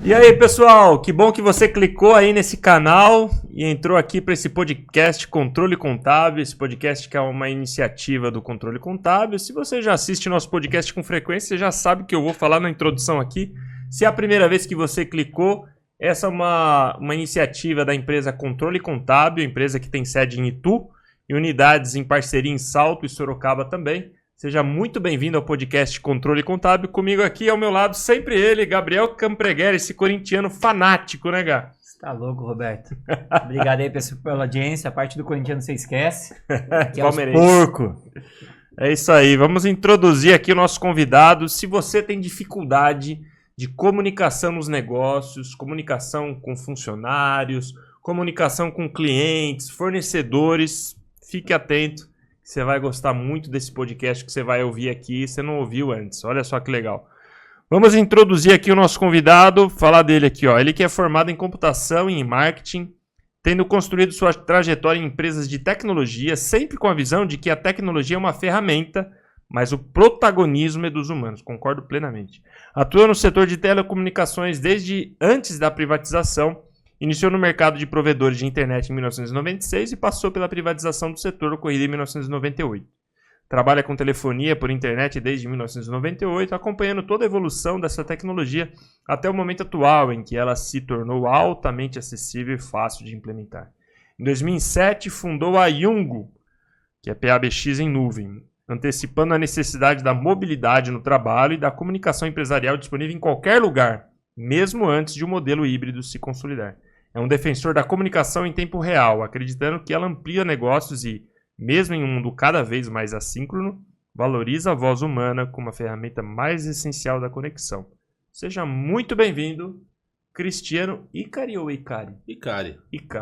E aí, pessoal, que bom que você clicou aí nesse canal e entrou aqui para esse podcast Controle Contábil, esse podcast que é uma iniciativa do Controle Contábil. Se você já assiste nosso podcast com frequência, você já sabe que eu vou falar na introdução aqui. Se é a primeira vez que você clicou, essa é uma iniciativa da empresa Controle Contábil, empresa que tem sede em Itu e unidades em parceria em Salto e Sorocaba também. Seja muito bem-vindo ao podcast Controle Contábil. Comigo aqui ao meu lado, sempre ele, Gabriel Campregher, esse corintiano fanático, né, Gá? Você tá louco, Roberto. Obrigado aí pela audiência. A parte do corintiano você esquece. Que é os porco. É isso aí. Vamos introduzir aqui o nosso convidado. Se você tem dificuldade de comunicação nos negócios, comunicação com funcionários, comunicação com clientes, fornecedores, fique atento. Você vai gostar muito desse podcast que você vai ouvir aqui, você não ouviu antes. Olha só que legal. Vamos introduzir aqui o nosso convidado, falar dele aqui, ó. Ele que é formado em computação e em marketing, tendo construído sua trajetória em empresas de tecnologia, sempre com a visão de que a tecnologia é uma ferramenta, mas o protagonismo é dos humanos. Concordo plenamente. Atua no setor de telecomunicações desde antes da privatização. Iniciou no mercado de provedores de internet em 1996 e passou pela privatização do setor ocorrida em 1998. Trabalha com telefonia por internet desde 1998, acompanhando toda a evolução dessa tecnologia até o momento atual, em que ela se tornou altamente acessível e fácil de implementar. Em 2007, fundou a Yungo, que é PABX em nuvem, antecipando a necessidade da mobilidade no trabalho e da comunicação empresarial disponível em qualquer lugar, mesmo antes de o modelo híbrido se consolidar. É um defensor da comunicação em tempo real, acreditando que ela amplia negócios e, mesmo em um mundo cada vez mais assíncrono, valoriza a voz humana como a ferramenta mais essencial da conexão. Seja muito bem-vindo, Cristiano Icari ou Icari? Icari.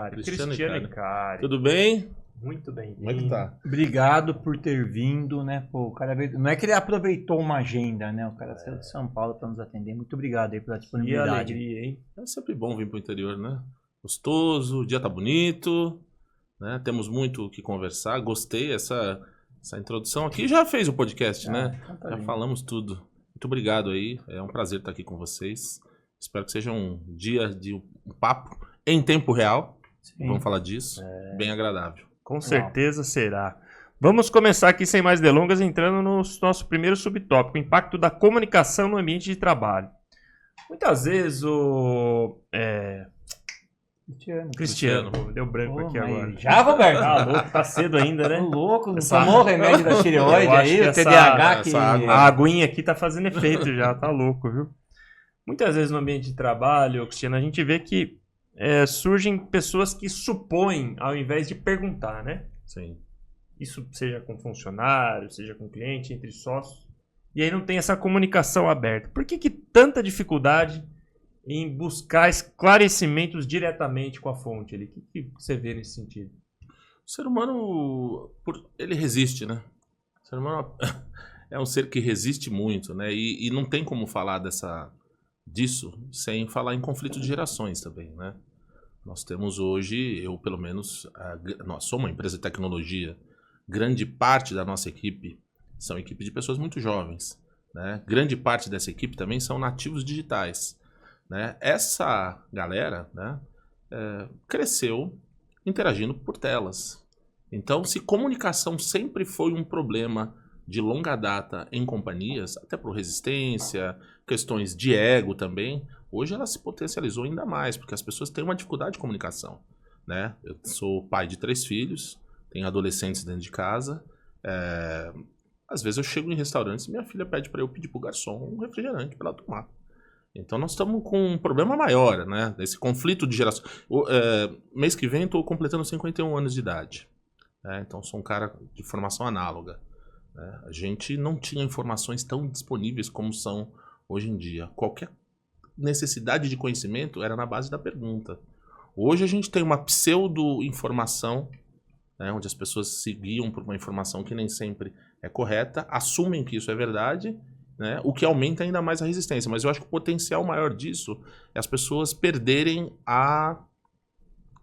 Cristiano Icari. Tudo bem? Muito bem-vindo. Como é que tá? Obrigado por ter vindo, né? Pô, o cara veio... Não é que ele aproveitou uma agenda, né? O cara saiu de São Paulo para nos atender. Muito obrigado aí pela disponibilidade. Que alegria, hein? É sempre bom vir pro interior, né? Gostoso, o dia tá bonito, né? Temos muito o que conversar. Gostei essa introdução aqui. Já fez o podcast, né? Então tá Já bem. falamos tudo. Muito obrigado aí. É um prazer estar aqui com vocês. Espero que seja um dia de um papo em tempo real. Sim. Vamos falar disso. Bem agradável. Com certeza será. Vamos começar aqui sem mais delongas, entrando no nosso primeiro subtópico, o impacto da comunicação no ambiente de trabalho. Muitas vezes o... Cristiano, deu branco aqui mas agora. já, Roberto? Tá louco, tá cedo ainda, né? Tô louco, não Essa- tomou o remédio da tireoide Eu acho aí, que o TDAH que... essa água- A aguinha aqui tá fazendo efeito já, tá louco, viu? Muitas vezes no ambiente de trabalho, Cristiano, a gente vê que surgem pessoas que supõem ao invés de perguntar, né? Sim. Isso seja com funcionário, seja com cliente, entre sócios. E aí não tem essa comunicação aberta. Por que tanta dificuldade em buscar esclarecimentos diretamente com a fonte ali? O que você vê nesse sentido? O ser humano, ele resiste, né? O ser humano é um ser que resiste muito, né? E não tem como falar disso sem falar em conflito de gerações também, né? Nós temos hoje, eu pelo menos, nós somos uma empresa de tecnologia. Grande parte da nossa equipe são equipe de pessoas muito jovens, né? Grande parte dessa equipe também são nativos digitais, né? Essa galera, né, cresceu interagindo por telas. Então, se comunicação sempre foi um problema de longa data em companhias, até por resistência, questões de ego também, hoje ela se potencializou ainda mais, porque as pessoas têm uma dificuldade de comunicação, né? Eu sou pai de 3 filhos, tenho adolescentes dentro de casa, às vezes eu chego em restaurantes e minha filha pede para eu pedir pro garçom um refrigerante para ela tomar. Então nós estamos com um problema maior, né? Esse conflito de geração. Mês que vem estou completando 51 anos de idade, né? Então sou um cara de formação análoga, né? A gente não tinha informações tão disponíveis como são hoje em dia. Qualquer necessidade de conhecimento era na base da pergunta. Hoje a gente tem uma pseudo-informação, né, onde as pessoas se guiam por uma informação que nem sempre é correta, assumem que isso é verdade, né, o que aumenta ainda mais a resistência. Mas eu acho que o potencial maior disso é as pessoas perderem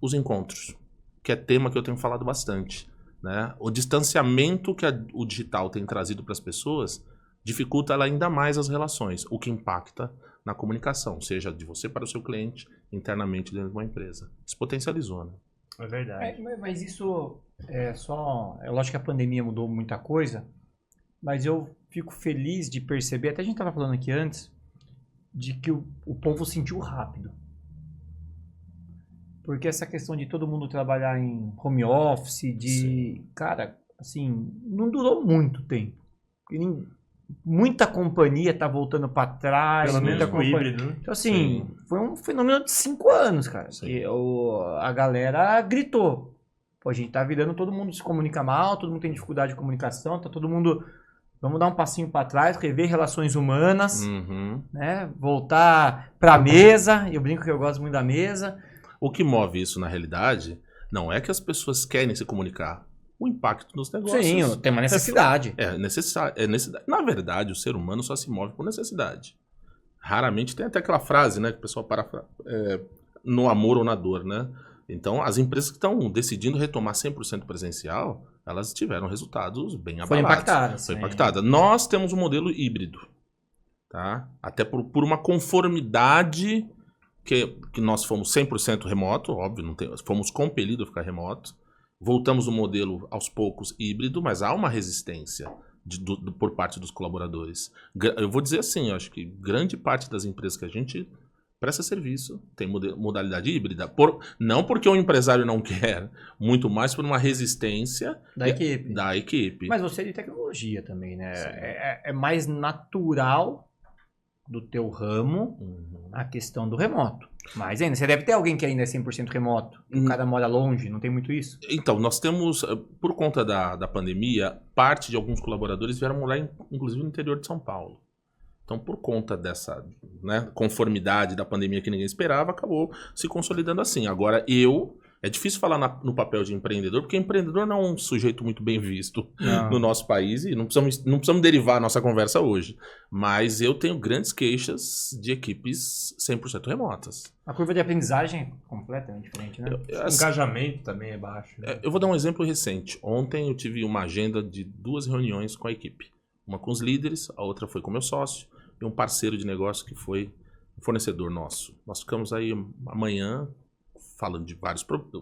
os encontros, que é tema que eu tenho falado bastante, né? O distanciamento que o digital tem trazido para as pessoas dificulta ainda mais as relações, o que impacta na comunicação, seja de você para o seu cliente, internamente dentro de uma empresa. Isso potencializou, né? É verdade. Mas isso é só... É lógico que a pandemia mudou muita coisa, mas eu fico feliz de perceber, até a gente estava falando aqui antes, de que o povo sentiu rápido. Porque essa questão de todo mundo trabalhar em home office, cara, assim, não durou muito tempo. Muita companhia tá voltando para trás. Pelo menos muita com híbrido. Então, assim, foi um fenômeno de 5 anos, cara. Que a galera gritou. Pô, a gente tá virando, todo mundo se comunica mal, todo mundo tem dificuldade de comunicação, tá todo mundo... Vamos dar um passinho para trás, rever relações humanas, né? Voltar pra mesa. Eu brinco que eu gosto muito da mesa. O que move isso na realidade não é que as pessoas querem se comunicar. O impacto nos negócios. Sim, tem uma necessidade. É necessidade. Na verdade, o ser humano só se move por necessidade. Raramente tem até aquela frase, né? Que o pessoal no amor ou na dor, né? Então, as empresas que estão decidindo retomar 100% presencial, elas tiveram resultados bem abalados. Foi impactada. Nós temos um modelo híbrido, tá? Até por uma conformidade que nós fomos 100% remoto, óbvio, fomos compelidos a ficar remoto. Voltamos no modelo, aos poucos, híbrido, mas há uma resistência por parte dos colaboradores. Eu vou dizer assim, eu acho que grande parte das empresas que a gente presta serviço tem modalidade híbrida. Não porque o empresário não quer, muito mais por uma resistência da equipe. Mas você é de tecnologia também, né? É mais natural do teu ramo a questão do remoto. Mas ainda, você deve ter alguém que ainda é 100% remoto. O cara mora longe, não tem muito isso? Então, nós temos, por conta da pandemia, parte de alguns colaboradores vieram morar, inclusive, no interior de São Paulo. Então, por conta dessa, né, conformidade da pandemia que ninguém esperava, acabou se consolidando assim. Agora, é difícil falar no papel de empreendedor, porque empreendedor não é um sujeito muito bem visto no nosso país, e não precisamos derivar a nossa conversa hoje. Mas eu tenho grandes queixas de equipes 100% remotas. A curva de aprendizagem é completamente diferente, né? O engajamento também é baixo. Né? Eu vou dar um exemplo recente. Ontem eu tive uma agenda de 2 reuniões com a equipe. Uma com os líderes, a outra foi com o meu sócio, e um parceiro de negócio que foi um fornecedor nosso. Nós ficamos aí amanhã falando de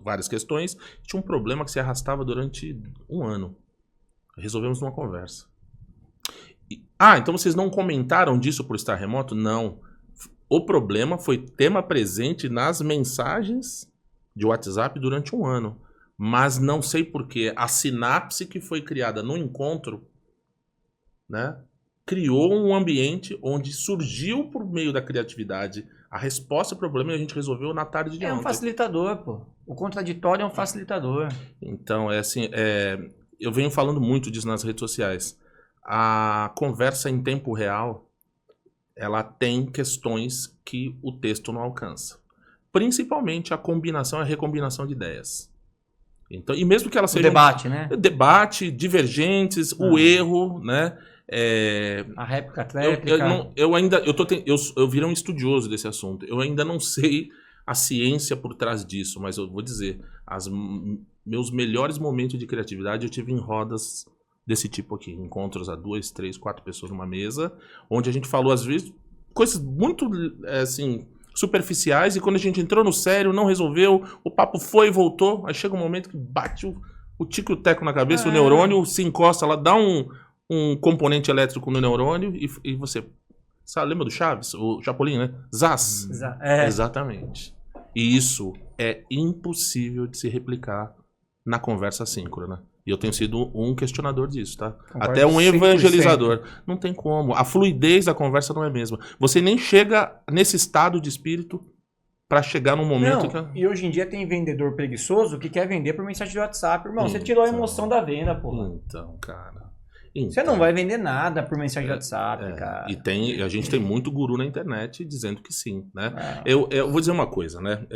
várias questões. Tinha um problema que se arrastava durante 1 ano. Resolvemos numa conversa. Então vocês não comentaram disso por estar remoto? Não. O problema foi tema presente nas mensagens de WhatsApp durante 1 ano. Mas não sei porquê. A sinapse que foi criada no encontro, né, criou um ambiente onde surgiu, por meio da criatividade, a resposta ao problema, e a gente resolveu na tarde de ontem. É um facilitador, pô. O contraditório é um facilitador. Então, eu venho falando muito disso nas redes sociais. A conversa em tempo real, ela tem questões que o texto não alcança. Principalmente a combinação e a recombinação de ideias. Então, e mesmo que ela seja... O debate, né? Debate, divergentes, o erro, né? A réplica, tréplica. Eu virei um estudioso desse assunto. Eu ainda não sei a ciência por trás disso, mas eu vou dizer, meus melhores momentos de criatividade eu tive em rodas desse tipo aqui, encontros a 2, 3, 4 pessoas numa mesa, onde a gente falou às vezes coisas muito assim superficiais, e quando a gente entrou no sério, não resolveu, o papo foi e voltou, aí chega um momento que bate o tico e o teco na cabeça, o neurônio se encosta lá, dá um componente elétrico no neurônio e você... Sabe, lembra do Chaves? O Chapolin, né? Zaz. Exatamente. E isso é impossível de se replicar na conversa assíncrona. E eu tenho sido um questionador disso, tá? Concordo, até um evangelizador. 100%. Não tem como. A fluidez da conversa não é a mesma. Você nem chega nesse estado de espírito para chegar num momento E hoje em dia tem vendedor preguiçoso que quer vender por mensagem de WhatsApp. Irmão, você tirou a emoção da venda, porra. Então, cara... Você não vai vender nada por mensagem de WhatsApp, cara. E a gente tem muito guru na internet dizendo que sim, né? Eu vou dizer uma coisa, né?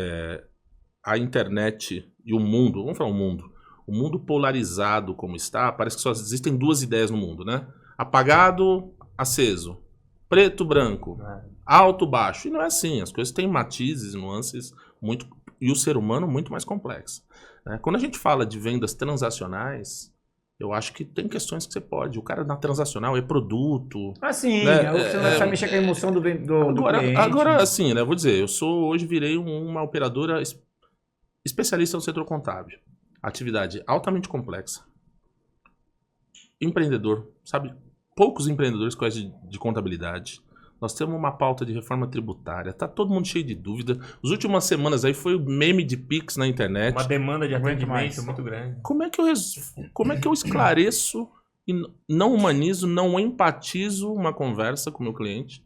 A internet e o mundo, vamos falar o mundo polarizado como está, parece que só existem 2 ideias no mundo, né? Apagado, aceso, preto, branco, alto, baixo. E não é assim, as coisas têm matizes, nuances, e o ser humano muito mais complexo. Né? Quando a gente fala de vendas transacionais, Eu acho que tem questões que você pode. O cara na transacional é produto. Ah, sim. Né? Você não vai precisar mexer com a emoção do cliente. Agora, assim, né? Vou dizer, hoje virei uma operadora especialista no setor contábil. Atividade altamente complexa. Empreendedor, sabe? Poucos empreendedores conhecem de contabilidade. Nós temos uma pauta de reforma tributária. Tá todo mundo cheio de dúvida. As últimas semanas aí foi o meme de Pix na internet. Uma demanda de Aguento atendimento mais. muito grande. Como é que eu esclareço e não humanizo, não empatizo uma conversa com o meu cliente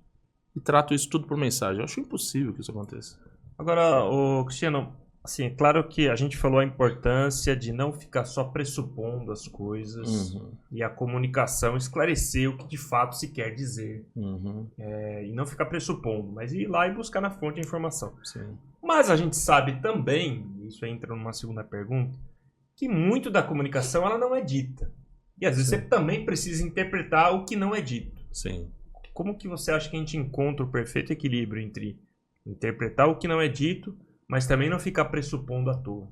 e trato isso tudo por mensagem? Eu acho impossível que isso aconteça. Agora, Cristiano, assim, é claro que a gente falou a importância de não ficar só pressupondo as coisas e a comunicação esclarecer o que de fato se quer dizer. E não ficar pressupondo, mas ir lá e buscar na fonte a informação. Sim. Mas a gente sabe também, isso entra numa segunda pergunta, que muito da comunicação ela não é dita. E às vezes você também precisa interpretar o que não é dito. Sim. Como que você acha que a gente encontra o perfeito equilíbrio entre interpretar o que não é dito, mas também não ficar pressupondo à toa?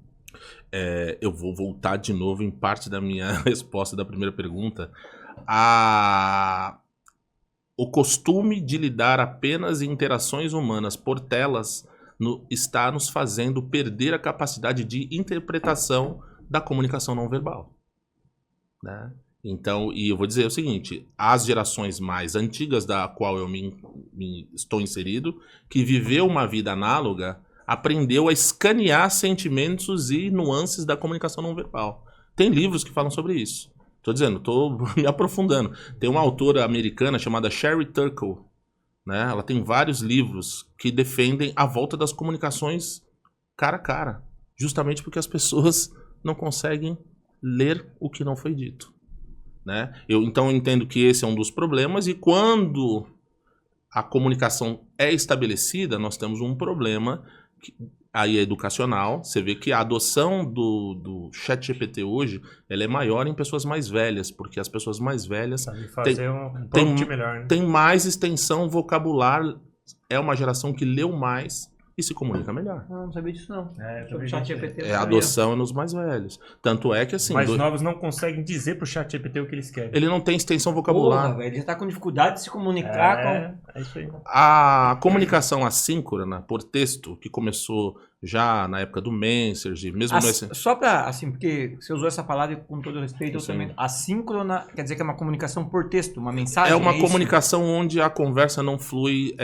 Eu vou voltar de novo em parte da minha resposta da primeira pergunta. O costume de lidar apenas em interações humanas por telas está nos fazendo perder a capacidade de interpretação da comunicação não verbal. Né? Então, e eu vou dizer o seguinte, as gerações mais antigas da qual eu estou inserido, que viveu uma vida análoga, aprendeu a escanear sentimentos e nuances da comunicação não verbal. Tem livros que falam sobre isso. Estou dizendo, estou me aprofundando. Tem uma autora americana chamada Sherry Turkle, né? Ela tem vários livros que defendem a volta das comunicações cara a cara, justamente porque as pessoas não conseguem ler o que não foi dito. Né? Então eu entendo que esse é um dos problemas, e quando a comunicação é estabelecida, nós temos um problema aí é educacional. Você vê que a adoção do ChatGPT hoje ela é maior em pessoas mais velhas, porque as pessoas mais velhas têm mais extensão vocabular, é uma geração que leu mais e se comunica melhor. Não sabia disso não. O ChatGPT a adoção nos mais velhos. Tanto é que assim... Mais novos não conseguem dizer pro ChatGPT o que eles querem. Ele não tem extensão vocabular. Porra, velho, ele já tá com dificuldade de se comunicar É isso aí. A comunicação assíncrona por texto, que começou já na época do Message, mesmo... Só pra, assim, porque você usou essa palavra com todo respeito, eu também... Assíncrona quer dizer que é uma comunicação por texto, uma mensagem? É uma comunicação onde a conversa não flui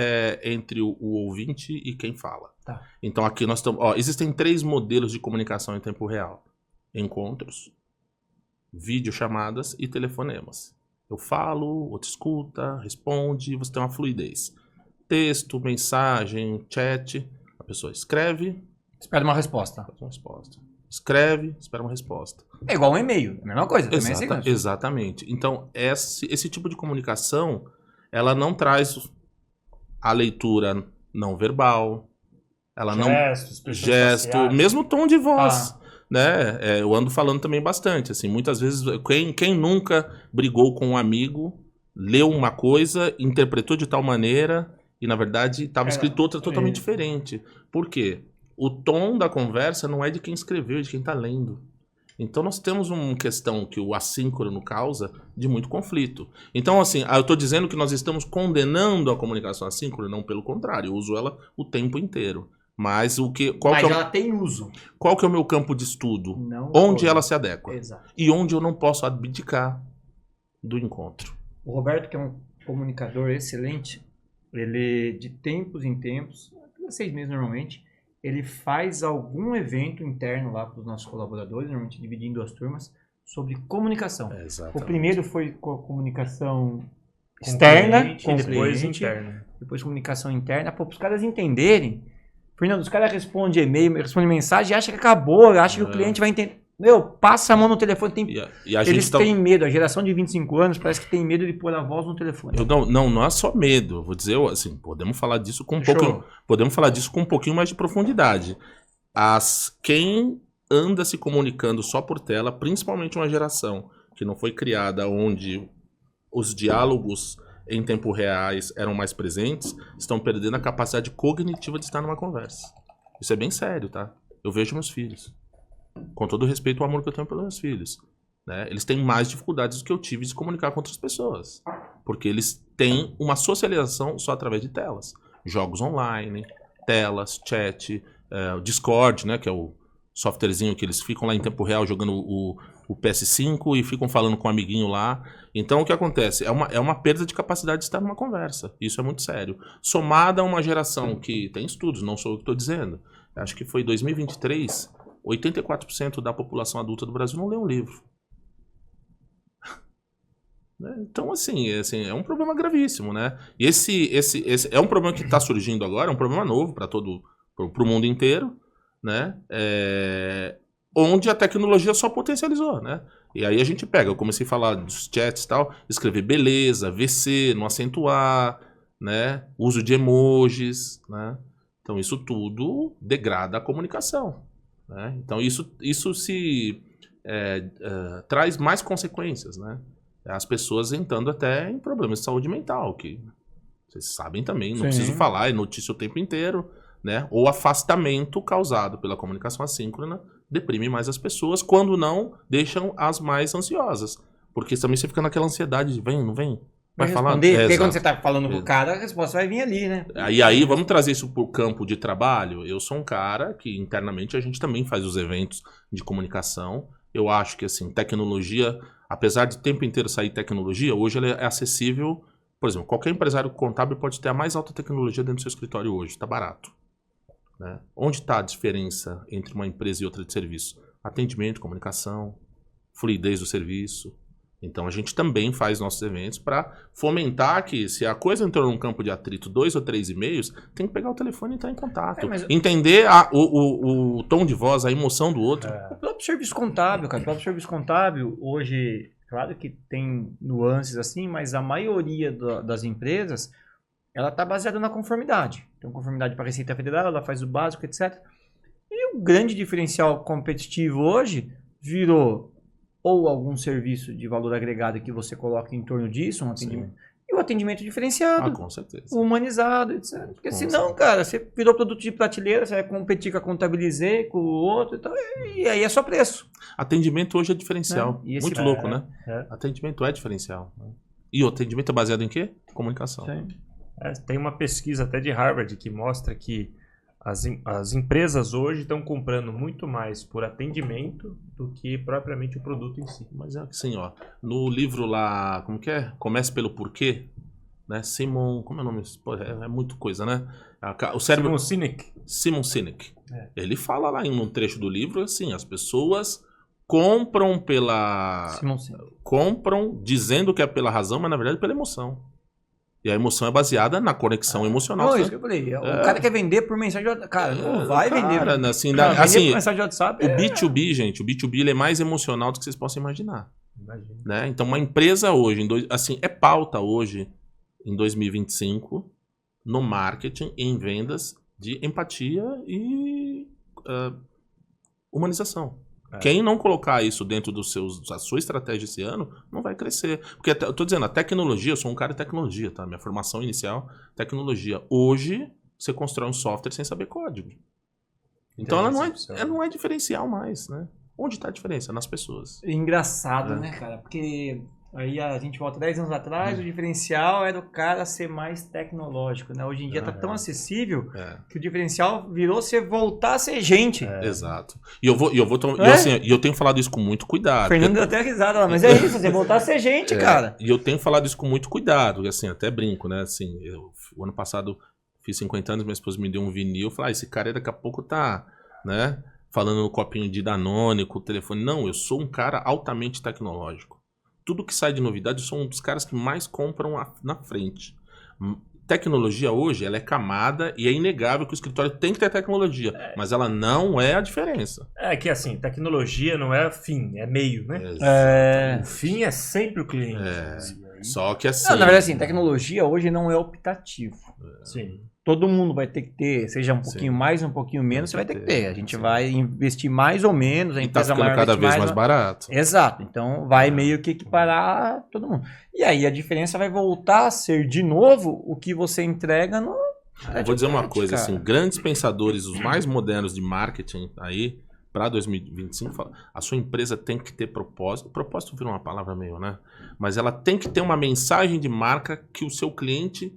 entre o ouvinte e quem fala. Tá. Então aqui nós estamos... existem 3 modelos de comunicação em tempo real. Encontros, videochamadas e telefonemas. Eu falo, o outro escuta, responde, você tem uma fluidez. Texto, mensagem, chat, a pessoa escreve... Espera uma resposta. Escreve, espera uma resposta. É igual um e-mail, é a mesma coisa. Também Exatamente. Então, esse tipo de comunicação, ela não traz a leitura não verbal, ela gesto, mesmo tom de voz. Né? Eu ando falando também bastante. Assim, muitas vezes, quem nunca brigou com um amigo, leu uma coisa, interpretou de tal maneira e, na verdade, estava escrito outra totalmente diferente. Por quê? O tom da conversa não é de quem escreveu, é de quem está lendo. Então nós temos uma questão que o assíncrono causa de muito conflito. Então, assim, eu estou dizendo que nós estamos condenando a comunicação assíncrona, não, pelo contrário, eu uso ela o tempo inteiro. Mas ela tem uso. Qual que é o meu campo de estudo? Onde ela se adequa. Exato. E onde eu não posso abdicar do encontro. O Roberto, que é um comunicador excelente, ele de tempos em tempos, 6 meses normalmente, ele faz algum evento interno lá para os nossos colaboradores, normalmente dividindo em 2 turmas, sobre comunicação. O primeiro foi com a comunicação externa, com depois interna. Depois comunicação interna, para os caras entenderem. Fernando, os caras respondem e-mail, respondem mensagem e acham que acabou, acham que o cliente vai entender. Passa a mão no telefone. Eles têm medo, a geração de 25 anos parece que tem medo de pôr a voz no telefone. Não é só medo. Vou dizer, assim, podemos falar disso com um pouquinho mais de profundidade. Quem anda se comunicando só por tela, principalmente uma geração que não foi criada onde os diálogos em tempo reais eram mais presentes, estão perdendo a capacidade cognitiva de estar numa conversa. Isso é bem sério, tá? Eu vejo meus filhos. Com todo o respeito e o amor que eu tenho pelos meus filhos. né? Eles têm mais dificuldades do que eu tive de se comunicar com outras pessoas. Porque eles têm uma socialização só através de telas. Jogos online, telas, chat, o Discord, né? Que é o softwarezinho que eles ficam lá em tempo real jogando o PS5 e ficam falando com um amiguinho lá. Então, o que acontece? É uma perda de capacidade de estar numa conversa. Isso é muito sério. Somada a uma geração que tem estudos, não sou eu que estou dizendo. Acho que foi em 2023, 84% da população adulta do Brasil não lê um livro. Então, assim, é um problema gravíssimo, né? E esse é um problema que está surgindo agora, é um problema novo para o mundo inteiro, né? Onde a tecnologia só potencializou, né? E aí a gente pega, eu comecei a falar dos chats e tal, escrever beleza, VC, no acento A, né? Uso de emojis, né? Então isso tudo degrada a comunicação, né? Então isso se traz mais consequências, né? As pessoas entrando até em problemas de saúde mental, que vocês sabem também, não preciso falar, é notícia o tempo inteiro, né? Ou afastamento causado pela comunicação assíncrona deprime mais as pessoas, quando não, deixam as mais ansiosas. Porque também você fica naquela ansiedade de vem, não vem? Vai falar? Porque quando você tá falando com o cara, a resposta vai vir ali, né? E aí, vamos trazer isso pro campo de trabalho. Eu sou um cara que internamente a gente também faz os eventos de comunicação. Eu acho que, assim, tecnologia, apesar de o tempo inteiro sair tecnologia, hoje ela é acessível. Por exemplo, qualquer empresário contábil pode ter a mais alta tecnologia dentro do seu escritório hoje, está barato, né? Onde está a diferença entre uma empresa e outra de serviço? Atendimento, comunicação, fluidez do serviço. Então a gente também faz nossos eventos para fomentar que, se a coisa entrou num campo de atrito 2 ou 3 e-mails, tem que pegar o telefone e entrar em contato. Entender o tom de voz, a emoção do outro. O próprio serviço contábil, cara. O próprio serviço contábil, hoje, claro que tem nuances assim, mas a maioria das empresas, ela está baseada na conformidade. Então, conformidade para a Receita Federal, ela faz o básico, etc. E o grande diferencial competitivo hoje virou ou algum serviço de valor agregado que você coloca em torno disso, um atendimento. E o atendimento diferenciado. Com certeza. Humanizado, etc. Porque senão, cara, você virou produto de prateleira, você vai competir com a Contabilizei, com o outro e tal, e aí é só preço. Atendimento hoje é diferencial. Muito louco, né? Atendimento é diferencial. E o atendimento é baseado em quê? Comunicação. Sim. Tem uma pesquisa até de Harvard que mostra que as empresas hoje estão comprando muito mais por atendimento do que propriamente o produto em si. Mas é assim, ó, no livro lá, como que é? Comece pelo porquê, né? Simon, como é o nome? Pô, é muito coisa, né? O cérebro... Simon Sinek. Ele fala lá em um trecho do livro, assim, as pessoas compram compram dizendo que é pela razão, mas na verdade pela emoção. E a emoção é baseada na conexão emocional. Não, isso que eu falei. O cara quer vender por mensagem de WhatsApp. Cara, não vai vender. Cara, assim, vender por mensagem de WhatsApp. O B2B, gente, o B2B ele é mais emocional do que vocês possam imaginar. Né? Então, uma empresa hoje, assim, é pauta hoje, em 2025, no marketing e em vendas de empatia e humanização. Quem não colocar isso dentro da sua estratégia esse ano, não vai crescer. Porque eu tô dizendo, a tecnologia, eu sou um cara de tecnologia, tá? Minha formação inicial, tecnologia. Hoje, você constrói um software sem saber código. Então ela não é diferencial mais, né? Onde está a diferença? Nas pessoas. Engraçado, né, cara? Porque aí a gente volta 10 anos atrás, o diferencial era o cara ser mais tecnológico, né? Hoje em dia tá tão acessível que o diferencial virou você voltar a ser gente. Exato. E eu tenho falado isso com muito cuidado. Fernando deu até risada lá, mas é isso, você voltar a ser gente, cara. E eu tenho falado isso com muito cuidado, assim, até brinco, né? Assim, o ano passado fiz 50 anos, minha esposa me deu um vinil, eu falei, esse cara daqui a pouco tá, né? Falando no copinho de Danone, com o telefone. Não, eu sou um cara altamente tecnológico. Tudo que sai de novidade, eu sou um dos caras que mais compram na frente. Tecnologia hoje, ela é camada e é inegável que o escritório tem que ter tecnologia, mas ela não é a diferença. É que assim, tecnologia não é fim, é meio, né? O fim é sempre o cliente. Só que assim... Não, na verdade, assim, tecnologia hoje não é optativo. Sim. Todo mundo vai ter que ter, seja um pouquinho mais, um pouquinho menos, você vai ter que ter. A gente vai investir mais ou menos, a empresa ficando cada vez mais barato. Exato. Então vai meio que equiparar todo mundo. E aí a diferença vai voltar a ser de novo o que você entrega no... Vou dizer uma coisa, assim, grandes pensadores, os mais modernos de marketing aí, para 2025, a sua empresa tem que ter propósito. Propósito vira uma palavra meio, né? Mas ela tem que ter uma mensagem de marca que o seu cliente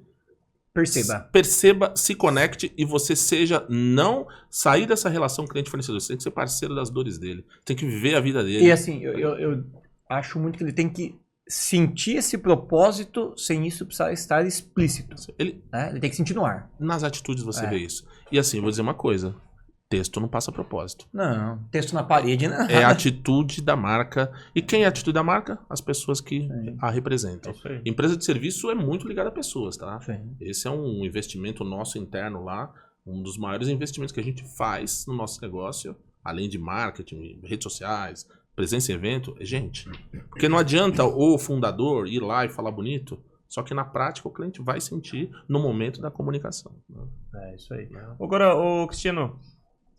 perceba, se conecte e você seja, não sair dessa relação cliente-fornecedor. Você tem que ser parceiro das dores dele. Tem que viver a vida dele. E assim, eu acho muito que ele tem que sentir esse propósito sem isso precisar estar explícito. Ele tem que sentir no ar. Nas atitudes você vê isso. E assim, vou dizer uma coisa. Texto não passa propósito. Não, texto na parede, né? É a atitude da marca. E quem é a atitude da marca? As pessoas que a representam. Empresa de serviço é muito ligada a pessoas, tá? Sim. Esse é um investimento nosso interno lá, um dos maiores investimentos que a gente faz no nosso negócio, além de marketing, redes sociais, presença em evento, é gente. Porque não adianta o fundador ir lá e falar bonito, só que na prática o cliente vai sentir no momento da comunicação. Né? É isso aí. Agora, Cristiano,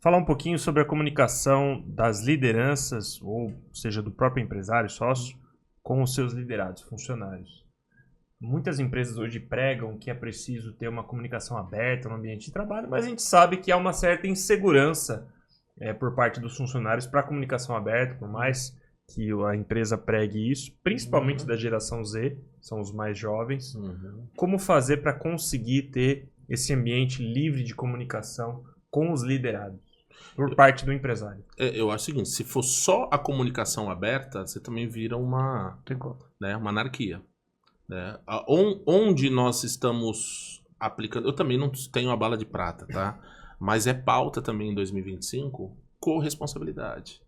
falar um pouquinho sobre a comunicação das lideranças, ou seja, do próprio empresário, sócio, com os seus liderados, funcionários. Muitas empresas hoje pregam que é preciso ter uma comunicação aberta no ambiente de trabalho, mas a gente sabe que há uma certa insegurança por parte dos funcionários para a comunicação aberta, por mais que a empresa pregue isso, principalmente da geração Z, são os mais jovens. Como fazer para conseguir ter esse ambiente livre de comunicação com os liderados? Por parte do empresário. Eu acho o seguinte, se for só a comunicação aberta, você também vira uma anarquia. Né? Onde nós estamos aplicando... Eu também não tenho a bala de prata, tá? Mas é pauta também em 2025 corresponsabilidade.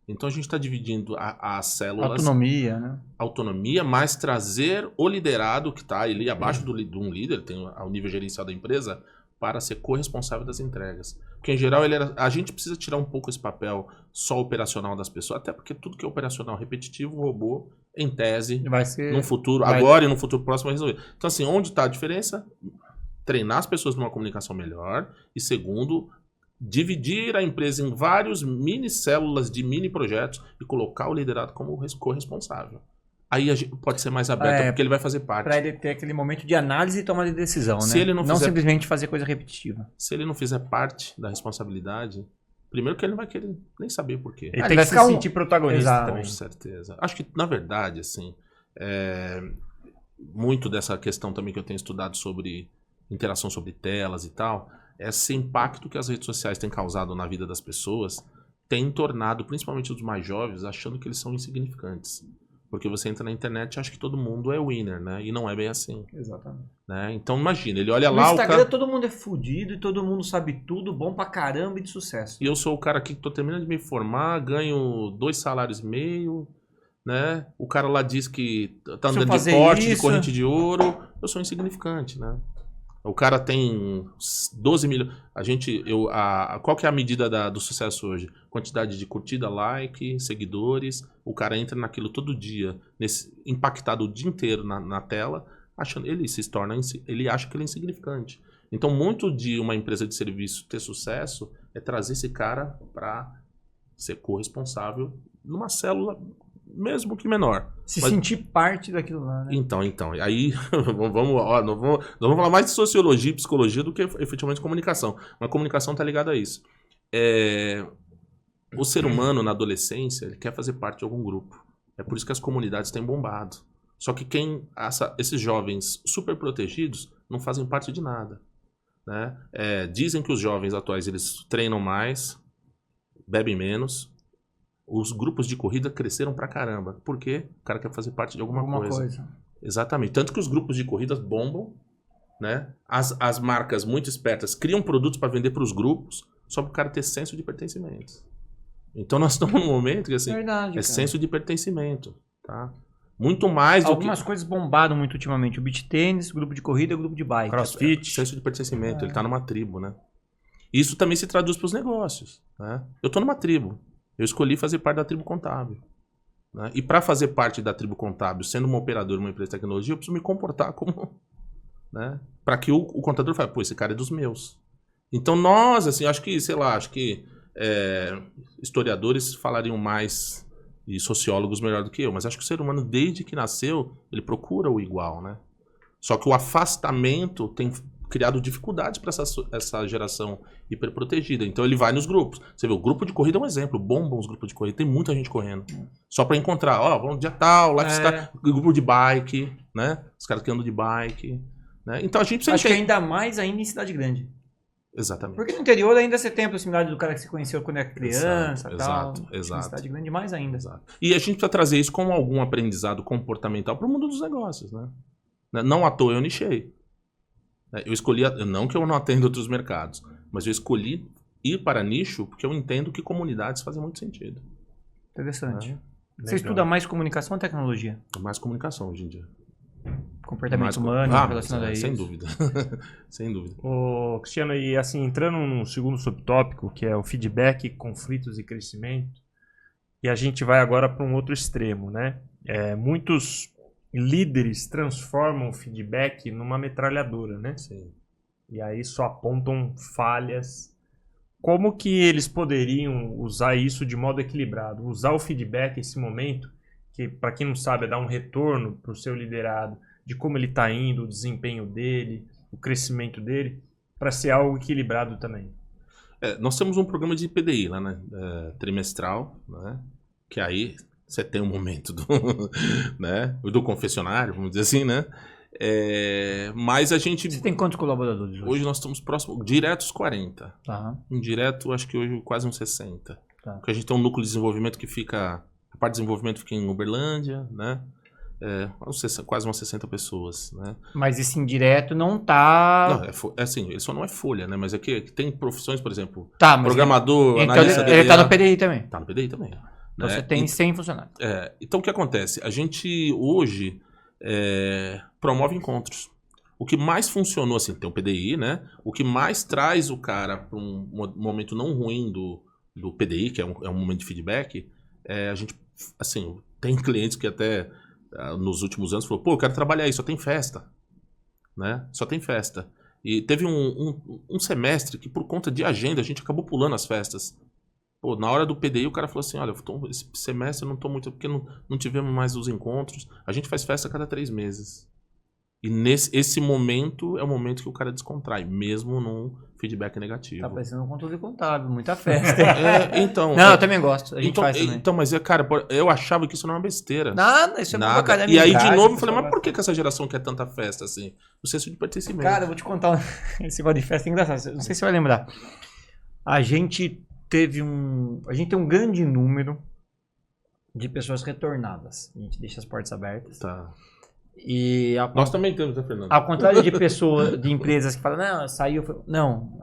Então a gente está dividindo as células... Autonomia, né? Autonomia, mas trazer o liderado que está ali abaixo de um líder, tem o nível gerencial da empresa, para ser corresponsável das entregas. Porque, em geral, a gente precisa tirar um pouco esse papel só operacional das pessoas, até porque tudo que é operacional repetitivo, o robô, em tese, vai ser, no futuro, agora e no futuro próximo vai resolver. Então, assim, onde está a diferença? Treinar as pessoas numa comunicação melhor e, segundo, dividir a empresa em vários mini-células de mini-projetos e colocar o liderado como corresponsável. Aí a gente pode ser mais aberto, porque ele vai fazer parte. Para ele ter aquele momento de análise e tomada de decisão, Se né? ele não simplesmente fazer coisa repetitiva. Se ele não fizer parte da responsabilidade, primeiro que ele não vai querer nem saber por quê. Ele tem que se sentir protagonista também. Com certeza. Acho que, na verdade, assim, muito dessa questão também que eu tenho estudado sobre interação sobre telas e tal, esse impacto que as redes sociais têm causado na vida das pessoas tem tornado, principalmente os mais jovens, achando que eles são insignificantes. Porque você entra na internet e acha que todo mundo é winner, né? E não é bem assim. Exatamente. Né? Então imagina, ele olha lá... No Instagram todo mundo é fudido e todo mundo sabe tudo, bom pra caramba e de sucesso. E eu sou o cara aqui que tô terminando de me formar, ganho 2,5 salários, né? O cara lá diz que tá andando de Porsche, de corrente de ouro. Eu sou insignificante, né? O cara tem 12 milhões. Qual que é a medida do sucesso hoje? Quantidade de curtida, like, seguidores. O cara entra naquilo todo dia, impactado o dia inteiro na tela, ele acha que ele é insignificante. Então, muito de uma empresa de serviço ter sucesso é trazer esse cara para ser corresponsável numa célula, mesmo que menor. Sentir parte daquilo lá, né? Então. Aí, nós vamos falar mais de sociologia e psicologia do que efetivamente comunicação. Mas comunicação está ligada a isso. O ser humano, na adolescência, ele quer fazer parte de algum grupo. É por isso que as comunidades têm bombado. Só que esses jovens super protegidos não fazem parte de nada. Né? Dizem que os jovens atuais eles treinam mais, bebem menos. Os grupos de corrida cresceram pra caramba. Por quê? O cara quer fazer parte de alguma coisa. Exatamente. Tanto que os grupos de corridas bombam, né? As marcas muito espertas criam produtos para vender para os grupos, só para o cara ter senso de pertencimento. Então nós estamos num momento que assim, senso de pertencimento, tá? Muito mais do que... Algumas coisas bombaram muito ultimamente. O beach tênis, grupo de corrida, grupo de bike. CrossFit. Senso de pertencimento. Ele tá numa tribo, né? Isso também se traduz para os negócios, né? Eu tô numa tribo. Eu escolhi fazer parte da tribo contábil. Né? E para fazer parte da tribo contábil, sendo um operador de uma empresa de tecnologia, eu preciso me comportar como... Né? Para que o contador fale, pô, esse cara é dos meus. Então nós, assim, acho que historiadores falariam mais e sociólogos melhor do que eu, mas acho que o ser humano, desde que nasceu, ele procura o igual, né? Só que o afastamento tem criado dificuldades para essa geração hiperprotegida. Então ele vai nos grupos. Você vê, o grupo de corrida é um exemplo. Bombam os grupos de corrida. Tem muita gente correndo. Só para encontrar, vamos dia tal, lifestyle, grupo de bike, né? Os caras que andam de bike. Né? Então a gente acho que ainda mais ainda em cidade grande. Exatamente. Porque no interior ainda você tem a proximidade do cara que você conheceu quando era criança e tal. Exato. Na cidade grande mais ainda. Exato. E a gente precisa trazer isso como algum aprendizado comportamental para o mundo dos negócios, né? Não à toa eu nichei. Eu escolhi, não que eu não atenda outros mercados, mas eu escolhi ir para nicho porque eu entendo que comunidades fazem muito sentido. Interessante. Você estuda mais comunicação ou tecnologia? Mais comunicação hoje em dia. Comportamento humano, relacionado a isso. Sem dúvida. Sem dúvida. Ô, Cristiano, e assim, entrando no segundo subtópico, que é o feedback, conflitos e crescimento, e a gente vai agora para um outro extremo, né? Muitos líderes transformam o feedback numa metralhadora, né? Sim. E aí só apontam falhas. Como que eles poderiam usar isso de modo equilibrado? Usar o feedback, esse momento, que para quem não sabe é dar um retorno para o seu liderado, de como ele está indo, o desempenho dele, o crescimento dele, para ser algo equilibrado também. Nós temos um programa de PDI lá, né? Trimestral, né? Que aí você tem um momento do, né? Do confessionário, vamos dizer assim, né? Mas a gente... Você tem quantos colaboradores hoje? Hoje nós estamos próximos, diretos 40. Tá. Indireto, acho que hoje quase uns 60. Tá. Porque a gente tem um núcleo de desenvolvimento que fica... A parte de desenvolvimento fica em Uberlândia, né? Quase umas 60 pessoas, né? Mas esse indireto não tá... Não, assim, ele só não é folha, né? Mas é que tem profissões, por exemplo, tá, mas programador, então analista ele tá no PDI também. Tá no PDI também. Então né? você tem 100 funcionários. Então o que acontece? A gente hoje promove encontros. O que mais funcionou, assim, tem o PDI, né? O que mais traz o cara para um momento não ruim do PDI, que é um momento de feedback, a gente, assim, tem clientes que até nos últimos anos falou, pô, eu quero trabalhar aí, só tem festa, né? Só tem festa. E teve um semestre que por conta de agenda a gente acabou pulando as festas. Pô, na hora do PDI o cara falou assim, olha, esse semestre eu não tô muito, porque não tivemos mais os encontros. A gente faz festa a cada 3 meses. E esse momento é o momento que o cara descontrai, mesmo num feedback negativo. Tá parecendo um controle contábil, muita festa. Então... Não, eu também gosto, a gente faz também. Então, mas, cara, eu achava que isso não era uma besteira. Nada, isso é uma bacana. E aí, de novo, eu falei, mas por que essa geração quer tanta festa, assim? O senso de pertencimento. Cara, eu vou te contar, esse negócio de festa é engraçado, não sei se você vai lembrar. A gente tem um grande número de pessoas retornadas. A gente deixa as portas abertas. Tá. E nós também temos, né, Fernando? Ao contrário de pessoas, de empresas que falam, não, saiu. Não,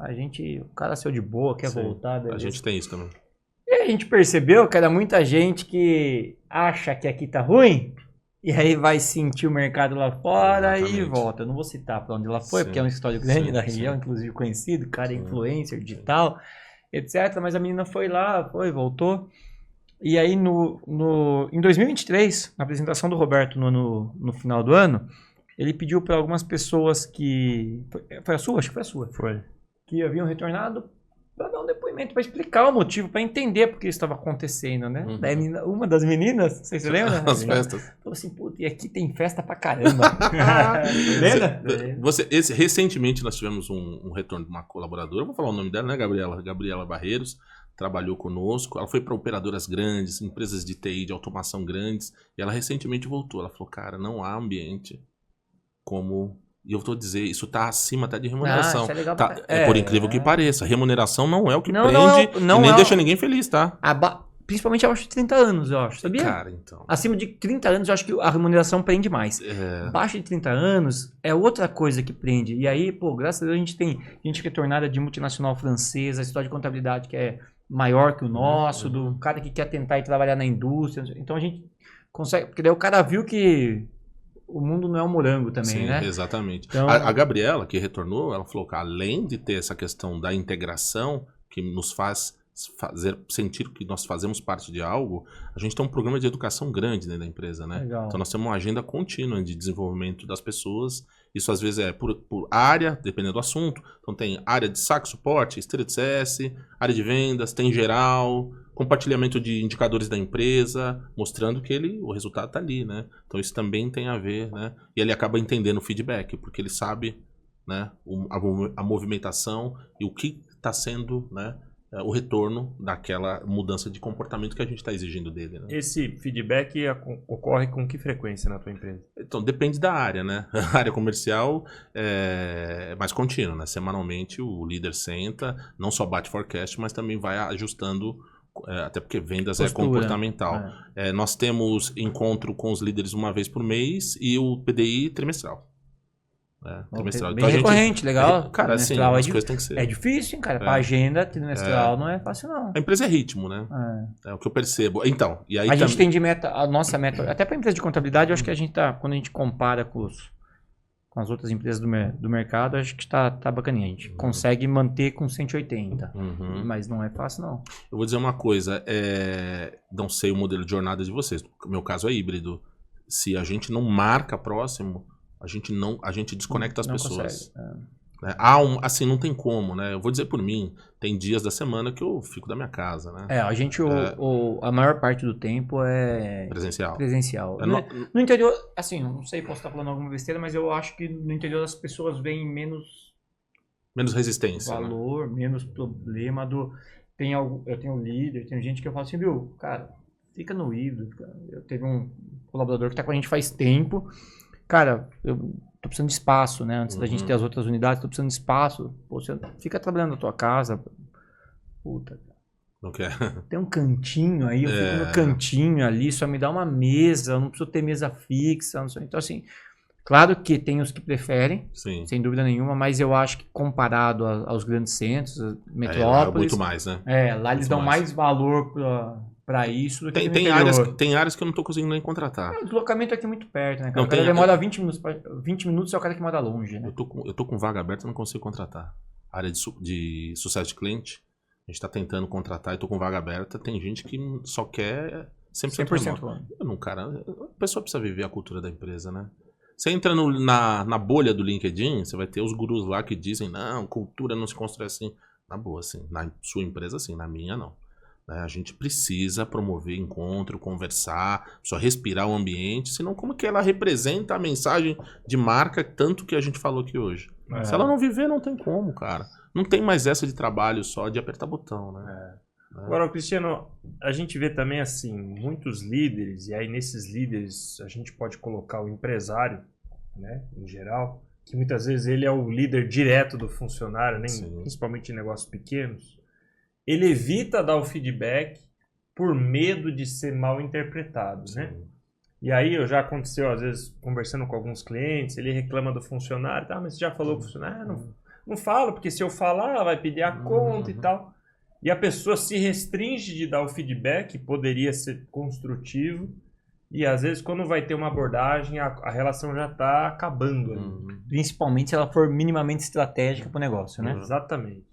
o cara saiu de boa, quer voltar. Beleza. A gente tem isso também. E a gente percebeu que era muita gente que acha que aqui tá ruim, e aí vai sentir o mercado lá fora. Exatamente. E volta. Eu não vou citar pra onde ela foi, porque é um escritório grande da região, inclusive conhecido, cara é influencer digital, etc. Mas a menina foi lá, voltou. E aí, em 2023, na apresentação do Roberto no final do ano, ele pediu para algumas pessoas que... Foi a sua? Acho que foi a sua. Foi. Que haviam retornado para dar um depoimento, para explicar o motivo, para entender por que isso estava acontecendo, né? Daí, uma das meninas, vocês se lembram? As festas. Falou assim, puta, e aqui tem festa pra caramba. Lembra? Recentemente, nós tivemos um retorno de uma colaboradora, vou falar o nome dela, né, Gabriela Barreiros, trabalhou conosco, ela foi para operadoras grandes, empresas de TI, de automação grandes, e ela recentemente voltou. Ela falou, cara, não há ambiente como... E eu vou dizer, isso está acima até de remuneração. Isso é legal por incrível que pareça. Remuneração não é o que prende e nem deixa ninguém feliz, tá? Principalmente abaixo de 30 anos, eu acho, sabia? Cara, então... Acima de 30 anos, eu acho que a remuneração prende mais. Abaixo de 30 anos é outra coisa que prende. E aí, pô, graças a Deus a gente tem gente retornada de multinacional francesa, história de contabilidade que é maior que o nosso, do cara que quer tentar ir trabalhar na indústria. Então a gente consegue... Porque daí o cara viu que o mundo não é um morango também, sim, né? Exatamente. Então... A Gabriela, que retornou, ela falou que além de ter essa questão da integração, que nos faz sentir que nós fazemos parte de algo, a gente tem um programa de educação grande dentro da empresa, né? Legal. Então nós temos uma agenda contínua de desenvolvimento das pessoas. Isso às vezes é por área, dependendo do assunto. Então tem área de saque, suporte, esteira de CS, área de vendas, tem geral, compartilhamento de indicadores da empresa, mostrando que o resultado está ali, né? Então isso também tem a ver, né? E ele acaba entendendo o feedback, porque ele sabe, né, a movimentação e o que está sendo, né, o retorno daquela mudança de comportamento que a gente está exigindo dele. Né? Esse feedback ocorre com que frequência na tua empresa? Então, depende da área, né? A área comercial é mais contínua, né? Semanalmente o líder senta, não só bate forecast, mas também vai ajustando, até porque vendas Postura. É comportamental. Nós temos encontro com os líderes uma vez por mês e o PDI trimestral. Trimestral. Bem recorrente, legal. Cara, assim, Trimestral as coisas têm que ser. É difícil, hein, cara? Pra agenda trimestral não é fácil, não. A empresa é ritmo, né? É o que eu percebo. Então, e aí a gente tem de meta, a nossa meta, até pra empresa de contabilidade, eu acho que a gente tá, quando a gente compara com as outras empresas do mercado, acho que tá bacaninha. A gente consegue manter com 180. Mas não é fácil, não. Eu vou dizer uma coisa, não sei o modelo de jornada de vocês. O meu caso é híbrido. Se a gente não marca próximo, a gente desconecta as pessoas. Assim, não tem como, né? Eu vou dizer por mim, tem dias da semana que eu fico da minha casa, né? A gente, a maior parte do tempo é presencial. No interior, assim, não sei, posso estar falando alguma besteira, mas eu acho que no interior as pessoas veem menos resistência. Valor, menos problema do... Eu tenho líder, tem gente que eu falo assim, viu, cara, fica no híbrido. Eu teve um colaborador que tá com a gente faz tempo. Cara, eu tô precisando de espaço, né? Antes da gente ter as outras unidades, tô precisando de espaço. Pô, você fica trabalhando na tua casa. Puta. Não quer? Tem um cantinho aí, eu fico no cantinho ali, só me dá uma mesa, eu não preciso ter mesa fixa. Não sei. Então, assim, claro que tem os que preferem, sim, sem dúvida nenhuma, mas eu acho que comparado aos grandes centros, metrópoles... muito mais, né? Lá eles dão mais valor para isso do que tem áreas que eu não tô conseguindo nem contratar. O deslocamento aqui é muito perto, né, cara? O cara demora 20 minutos é o cara que mora longe, né? Eu tô com vaga aberta e não consigo contratar. Área de sucesso de cliente, a gente tá tentando contratar e tô com vaga aberta. Tem gente que só quer 100% remoto. Cara, a pessoa precisa viver a cultura da empresa, né? Você entra na bolha do LinkedIn, você vai ter os gurus lá que dizem, não, cultura não se constrói assim. Na boa, assim. Na sua empresa, sim. Na minha, não. A gente precisa promover encontro, conversar, só respirar o ambiente, senão como que ela representa a mensagem de marca tanto que a gente falou aqui hoje. Se ela não viver, não tem como, cara. Não tem mais essa de trabalho só de apertar botão, né? Agora, Cristiano, a gente vê também assim, muitos líderes, e aí nesses líderes a gente pode colocar o empresário, né, em geral, que muitas vezes ele é o líder direto do funcionário, né, principalmente em negócios pequenos. Ele evita dar o feedback por medo de ser mal interpretado, né? E aí já aconteceu, às vezes, conversando com alguns clientes, ele reclama do funcionário, mas você já falou com o funcionário? Não falo, porque se eu falar, vai pedir a conta e tal. E a pessoa se restringe de dar o feedback, poderia ser construtivo, e às vezes quando vai ter uma abordagem, a relação já está acabando. Principalmente se ela for minimamente estratégica para o negócio, né? Exatamente.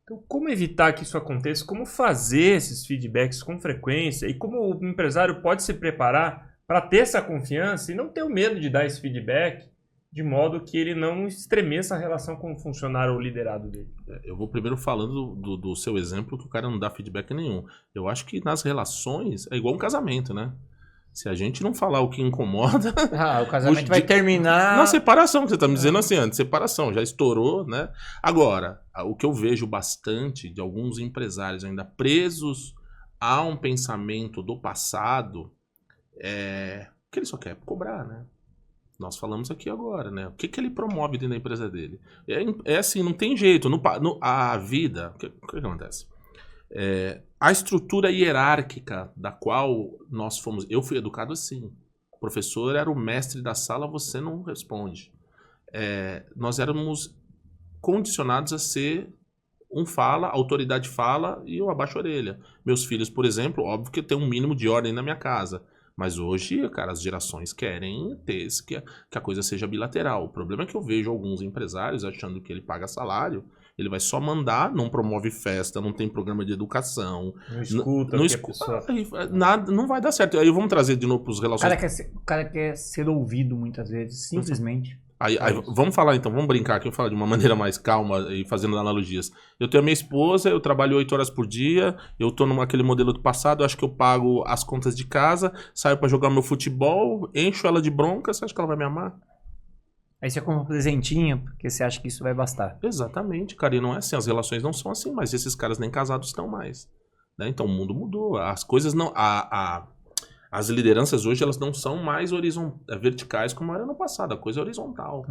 Então, como evitar que isso aconteça? Como fazer esses feedbacks com frequência? E como o empresário pode se preparar para ter essa confiança e não ter o medo de dar esse feedback, de modo que ele não estremeça a relação com o funcionário ou liderado dele? Eu vou primeiro falando do seu exemplo, que o cara não dá feedback nenhum. Eu acho que nas relações é igual um casamento, né? Se a gente não falar o que incomoda... o casamento vai terminar... Na separação, que você está me dizendo assim, antes, separação, já estourou, né? Agora, o que eu vejo bastante de alguns empresários ainda presos a um pensamento do passado, que ele só quer cobrar, né? Nós falamos aqui agora, né? O que ele promove dentro da empresa dele? É assim, não tem jeito. A vida... O que acontece? A estrutura hierárquica da qual nós fomos... Eu fui educado assim. O professor era o mestre da sala, você não responde. Nós éramos condicionados a ser um fala, a autoridade fala e eu abaixo a orelha. Meus filhos, por exemplo, óbvio que tem um mínimo de ordem na minha casa. Mas hoje, cara, as gerações querem ter que a coisa seja bilateral. O problema é que eu vejo alguns empresários achando que ele paga salário, ele vai só mandar, não promove festa, não tem programa de educação. Não escuta. Não escuta. Nada, não vai dar certo. Aí vamos trazer de novo para os relacionamentos. O cara quer ser ouvido muitas vezes, simplesmente. Aí, vamos falar então, vamos brincar aqui, vamos falar de uma maneira mais calma e fazendo analogias. Eu tenho a minha esposa, eu trabalho 8 horas por dia, eu tô naquele modelo do passado, eu acho que eu pago as contas de casa, saio para jogar meu futebol, encho ela de bronca, você acha que ela vai me amar? Aí você compra um presentinho, porque você acha que isso vai bastar. Exatamente, cara. E não é assim, as relações não são assim, mas esses caras nem casados estão mais. Né? Então o mundo mudou. As coisas não. As lideranças hoje elas não são mais verticais como era no passado. A coisa é horizontal.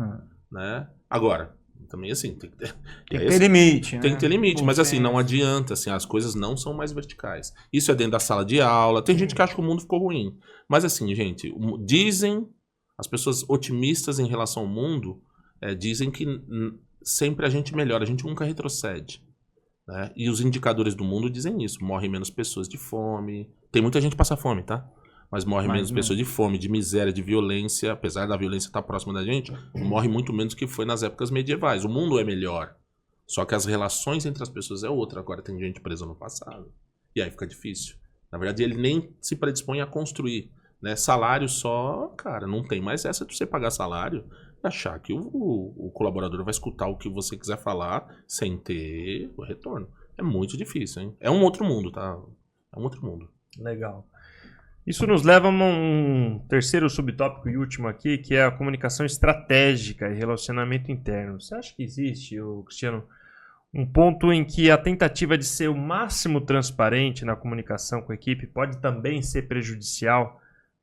Né? Agora, também assim, tem que ter. Tem que ter limite, Tem né? que ter limite, mas assim, não adianta, assim, as coisas não são mais verticais. Isso é dentro da sala de aula. Tem gente que acha que o mundo ficou ruim. Mas assim, gente, dizem, as pessoas otimistas em relação ao mundo, dizem que sempre a gente melhora, a gente nunca retrocede. Né? E os indicadores do mundo dizem isso. Morrem menos pessoas de fome. Tem muita gente que passa fome, tá? Mas morre menos pessoas de fome, de miséria, de violência. Apesar da violência estar próxima da gente, morre muito menos que foi nas épocas medievais. O mundo é melhor. Só que as relações entre as pessoas é outra. Agora tem gente presa no passado. E aí fica difícil. Na verdade, ele nem se predispõe a construir. Né? Salário só, cara, não tem mais essa de você pagar salário e achar que o colaborador vai escutar o que você quiser falar sem ter o retorno. É muito difícil, hein? É um outro mundo, tá? É um outro mundo. Legal. Isso nos leva a um terceiro subtópico e último aqui, que é a comunicação estratégica e relacionamento interno. Você acha que existe, Cristiano, um ponto em que a tentativa de ser o máximo transparente na comunicação com a equipe pode também ser prejudicial?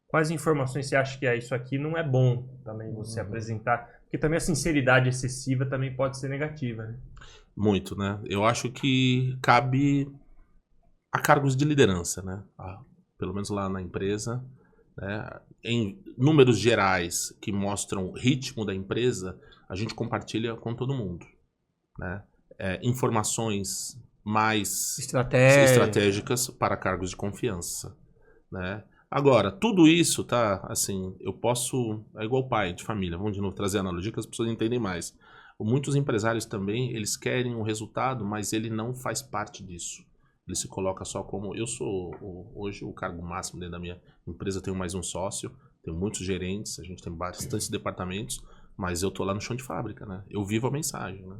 Quais informações você acha que isso aqui não é bom também você apresentar? Porque também a sinceridade excessiva também pode ser negativa, né? Muito, né? Eu acho que cabe a cargos de liderança, né? Pelo menos lá na empresa, né? Em números gerais que mostram o ritmo da empresa, a gente compartilha com todo mundo, né? Informações mais estratégicas para cargos de confiança, né? Agora, tudo isso, tá? Assim, eu posso... É igual pai de família. Vamos de novo trazer a analogia que as pessoas entendem mais. Muitos empresários também, eles querem um resultado, mas ele não faz parte disso. Ele se coloca só como... Eu sou hoje o cargo máximo dentro da minha empresa. Tenho mais um sócio, tenho muitos gerentes, a gente tem bastantes departamentos, mas eu tô lá no chão de fábrica, né? Eu vivo a mensagem, né?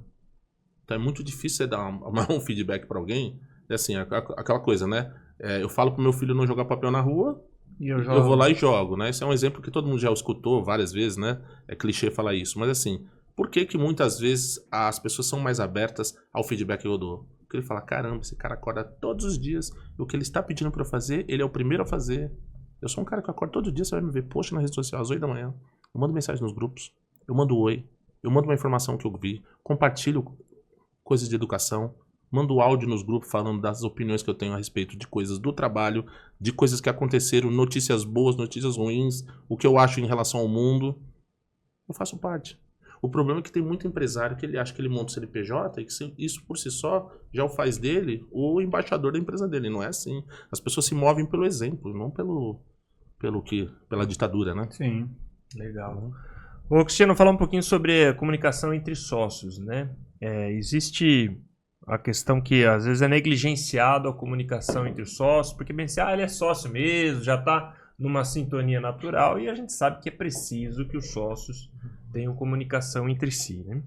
Então é muito difícil você dar um feedback para alguém. É assim, aquela coisa, né? Eu falo pro meu filho não jogar papel na rua, eu vou lá e jogo, né? Esse é um exemplo que todo mundo já escutou várias vezes, né? É clichê falar isso, mas assim, por que muitas vezes as pessoas são mais abertas ao feedback que eu dou? Porque ele fala, caramba, esse cara acorda todos os dias, e o que ele está pedindo para eu fazer, ele é o primeiro a fazer. Eu sou um cara que acorda todo dia, você vai me ver post na rede social às 8 da manhã, eu mando mensagem nos grupos, eu mando oi, eu mando uma informação que eu vi, compartilho coisas de educação, mando áudio nos grupos falando das opiniões que eu tenho a respeito de coisas do trabalho, de coisas que aconteceram, notícias boas, notícias ruins, o que eu acho em relação ao mundo. Eu faço parte. O problema é que tem muito empresário que ele acha que ele monta o CNPJ e que isso por si só já o faz dele o embaixador da empresa dele. Não é assim. As pessoas se movem pelo exemplo, não pela ditadura, né? Sim, legal. Ô, Cristiano, falar um pouquinho sobre a comunicação entre sócios, né? Existe a questão que às vezes é negligenciado a comunicação entre os sócios, porque pensa, ele é sócio mesmo, já está numa sintonia natural, e a gente sabe que é preciso que os sócios tenham comunicação entre si, né?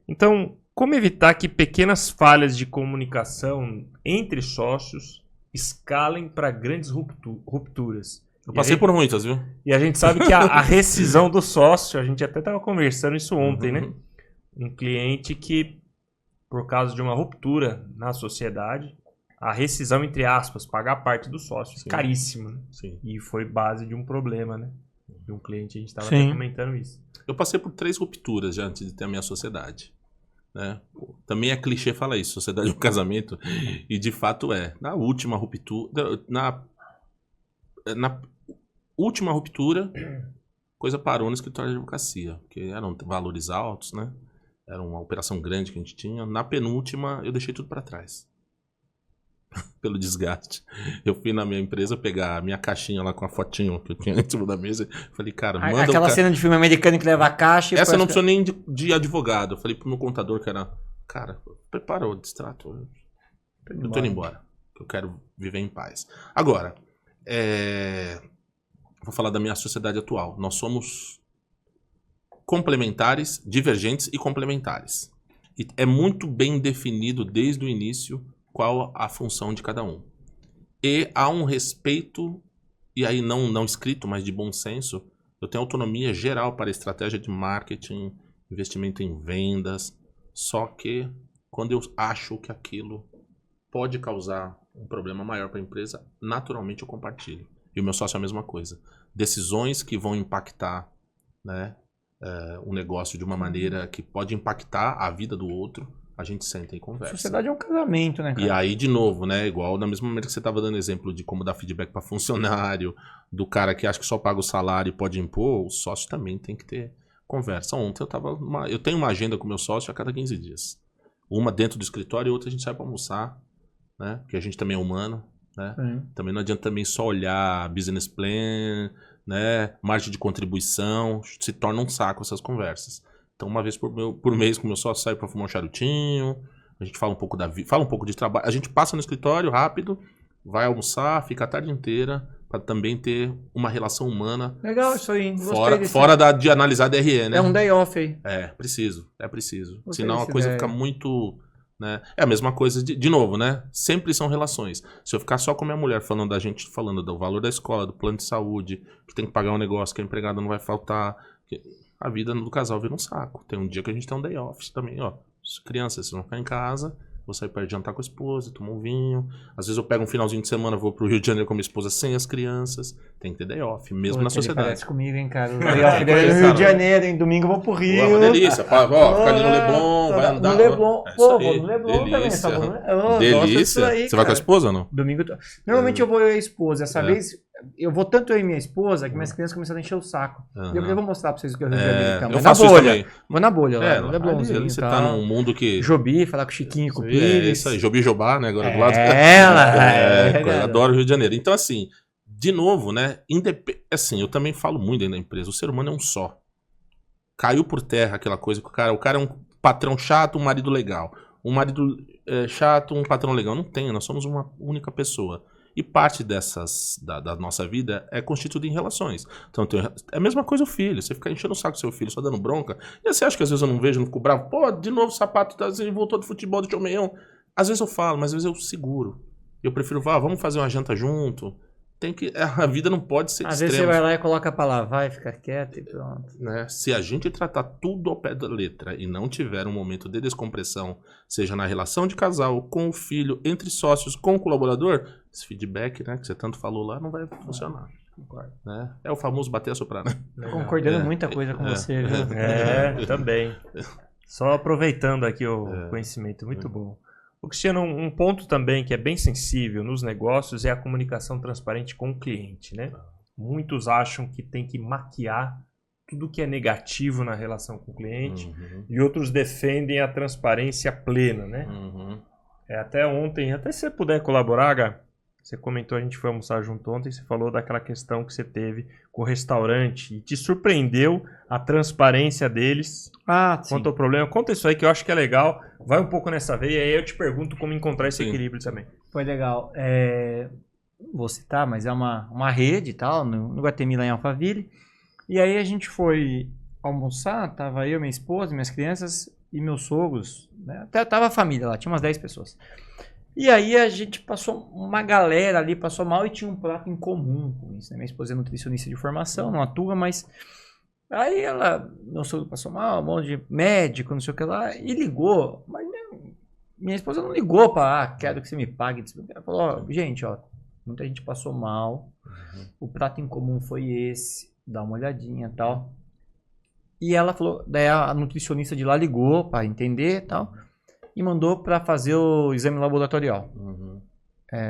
Então, como evitar que pequenas falhas de comunicação entre sócios escalem para grandes rupturas? Eu passei por muitas, viu? E a gente sabe que a rescisão do sócio, a gente até estava conversando isso ontem, né? Um cliente que, por causa de uma ruptura na sociedade, a rescisão, entre aspas, pagar parte do sócio, Sim. Caríssimo, né? Sim. E foi base de um problema, né? De um cliente, a gente estava até comentando isso. Eu passei por 3 rupturas já antes de ter a minha sociedade. Né? Também é clichê falar isso, sociedade é um casamento, e de fato é. Na última ruptura, na última ruptura, coisa parou no escritório de advocacia, porque eram valores altos, né? Era uma operação grande que a gente tinha. Na penúltima, eu deixei tudo para trás. Pelo desgaste. Eu fui na minha empresa pegar a minha caixinha lá com a fotinho que eu tinha em cima da mesa. Falei, cara, manda aquela cena de filme americano que leva a caixa... Essa não precisou nem de advogado. Eu falei pro meu contador que era... Cara, prepara o distrato. Eu tô indo embora. Eu quero viver em paz. Agora, vou falar da minha sociedade atual. Nós somos complementares, divergentes e complementares. E é muito bem definido desde o início qual a função de cada um. E há um respeito, e aí não escrito, mas de bom senso, Eu tenho autonomia geral para estratégia de marketing, investimento em vendas. Só que quando eu acho que aquilo pode causar um problema maior para a empresa, naturalmente eu compartilho. E o meu sócio é a mesma coisa. Decisões que vão impactar, né, o negócio de uma maneira que pode impactar a vida do outro, a gente senta e conversa. A sociedade é um casamento, né, cara? E aí, de novo, né? Igual da mesma maneira que você estava dando exemplo de como dar feedback para funcionário, do cara que acha que só paga o salário e pode impor, o sócio também tem que ter conversa. Ontem eu tenho uma agenda com o meu sócio a cada 15 dias. Uma dentro do escritório e outra a gente sai para almoçar, né? Porque a gente também é humano, né? Também não adianta também só olhar business plan, né? Margem de contribuição, se torna um saco essas conversas. Então, uma vez por mês com o meu sócio, saio para fumar um charutinho, a gente fala um pouco da vida, fala um pouco de trabalho. A gente passa no escritório rápido, vai almoçar, fica a tarde inteira, para também ter uma relação humana. Legal isso aí. Gostei fora de analisar DRE, né? É um day off aí. É preciso. Gostei Senão a coisa fica muito... Né? É a mesma coisa, de novo, né? Sempre são relações. Se eu ficar só com a minha mulher falando do valor da escola, do plano de saúde, que tem que pagar um negócio, que a empregada não vai faltar... A vida do casal vira um saco. Tem um dia que a gente tem um day off também, ó. Crianças, vocês vão ficar em casa, vou sair para jantar com a esposa, tomar um vinho. Às vezes eu pego um finalzinho de semana, vou pro Rio de Janeiro com a minha esposa sem as crianças. Tem que ter day off, mesmo na sociedade. Parece comigo, hein, cara. O day off dele é no Rio de Janeiro, hein. Domingo eu vou pro Rio. Pô, uma delícia. Ó, fica ali no Leblon, vai andar. No Leblon. Pô, vou no Leblon delícia. também, tá bom, né? Delícia. Aí, você vai com a esposa ou não? Domingo. Normalmente eu vou eu e a esposa. Essa vez eu vou tanto eu e minha esposa que minhas crianças começaram a encher o saco. Eu vou mostrar pra vocês o que é o Rio de Janeiro. Então. Eu faço isso também. Vou na bolha lá, no Leblonzinho. Ali você tá num mundo que... Jobi, falar com o Chiquinho, com o Pires. Isso aí, Jobi e Jobá, né? Agora do lado. Eu adoro o Rio de Janeiro. Então, assim, de novo, né? Assim, eu também falo muito dentro da empresa. O ser humano é um só. Caiu por terra aquela coisa que o cara é um patrão chato, um marido legal. Um marido chato, um patrão legal. Não tem, nós somos uma única pessoa. E parte da nossa vida é constituída em relações. Então, é a mesma coisa o filho. Você fica enchendo o saco do seu filho, só dando bronca. E você acha que às vezes eu não vejo, não fico bravo? Pô, de novo o sapato, ele voltou do futebol, do meião. Às vezes eu falo, mas às vezes eu seguro. Eu prefiro, vamos fazer uma janta junto. A vida não pode ser Às vezes você vai lá e coloca pra lavar e fica quieto e pronto. Né? Se a gente tratar tudo ao pé da letra e não tiver um momento de descompressão, seja na relação de casal, com o filho, entre sócios, com o colaborador, esse feedback, né, que você tanto falou lá, não vai funcionar. Concordo. Né? É o famoso bater a soprar, né? Concordando muita coisa com você, viu? Também. Só aproveitando aqui o conhecimento, muito bom. O Cristiano, um ponto também que é bem sensível nos negócios é a comunicação transparente com o cliente, né? Muitos acham que tem que maquiar tudo que é negativo na relação com o cliente e outros defendem a transparência plena, né? Até ontem, até se você puder colaborar, Gá, você comentou, a gente foi almoçar junto ontem, você falou daquela questão que você teve com o restaurante e te surpreendeu a transparência deles quanto ao problema. Conta isso aí que eu acho que é legal. Vai um pouco nessa veia e aí eu te pergunto como encontrar esse equilíbrio também. Foi legal. Não vou citar, mas é uma rede e tal, no Guatemi lá em Alphaville. E aí a gente foi almoçar, tava eu, minha esposa, minhas crianças e meus sogros, né? Até tava a família lá, tinha umas 10 pessoas. E aí a gente passou, uma galera ali passou mal e tinha um prato em comum com isso, né? Minha esposa é nutricionista de formação, não atua, mas... Aí meu sogro passou mal, um monte de médico, não sei o que lá, e ligou, mas minha esposa não ligou pra, quero que você me pague. Ela falou, gente, muita gente passou mal, o prato em comum foi esse, dá uma olhadinha e tal. E ela falou, daí a nutricionista de lá ligou pra entender e tal, e mandou pra fazer o exame laboratorial.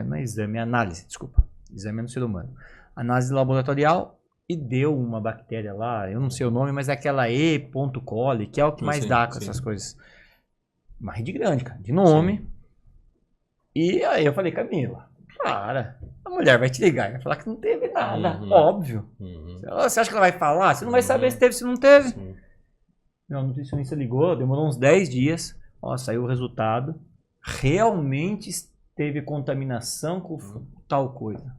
Não é exame, é análise, desculpa. Exame é no ser humano. Análise laboratorial. E deu uma bactéria lá, eu não sei o nome, mas é aquela E. coli, que é o que mais dá com essas coisas. Uma rede grande, cara, de nome. Sim. E aí eu falei, Camila, para, a mulher vai te ligar, vai falar que não teve nada, óbvio. Você acha que ela vai falar? Você não vai saber se teve, se não teve. Meu nutricionista ligou, demorou uns 10 dias, saiu o resultado. Realmente teve contaminação com tal coisa.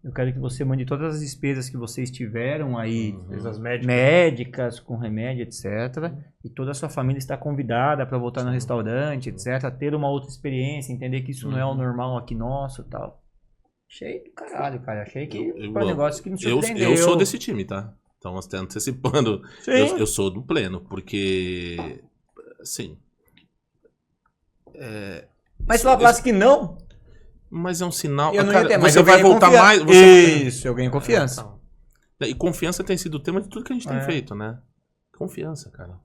Eu quero que você mande todas as despesas que vocês tiveram aí, despesas médicas, com remédio, etc. E toda a sua família está convidada para voltar no restaurante, etc. Ter uma outra experiência, entender que isso não é o normal aqui nosso e tal. Achei do caralho, cara. Achei que foi um negócio que me surpreendeu. Eu sou desse time, tá? Então, você está antecipando. Eu sou do pleno, porque, assim... Mas se ela falasse que não, Mas é um sinal... eu não cara, ia ter, mas você eu vai ganhei voltar confiança. mais... Isso, eu ganhei confiança. E confiança tem sido o tema de tudo que a gente tem feito, né? Confiança, cara.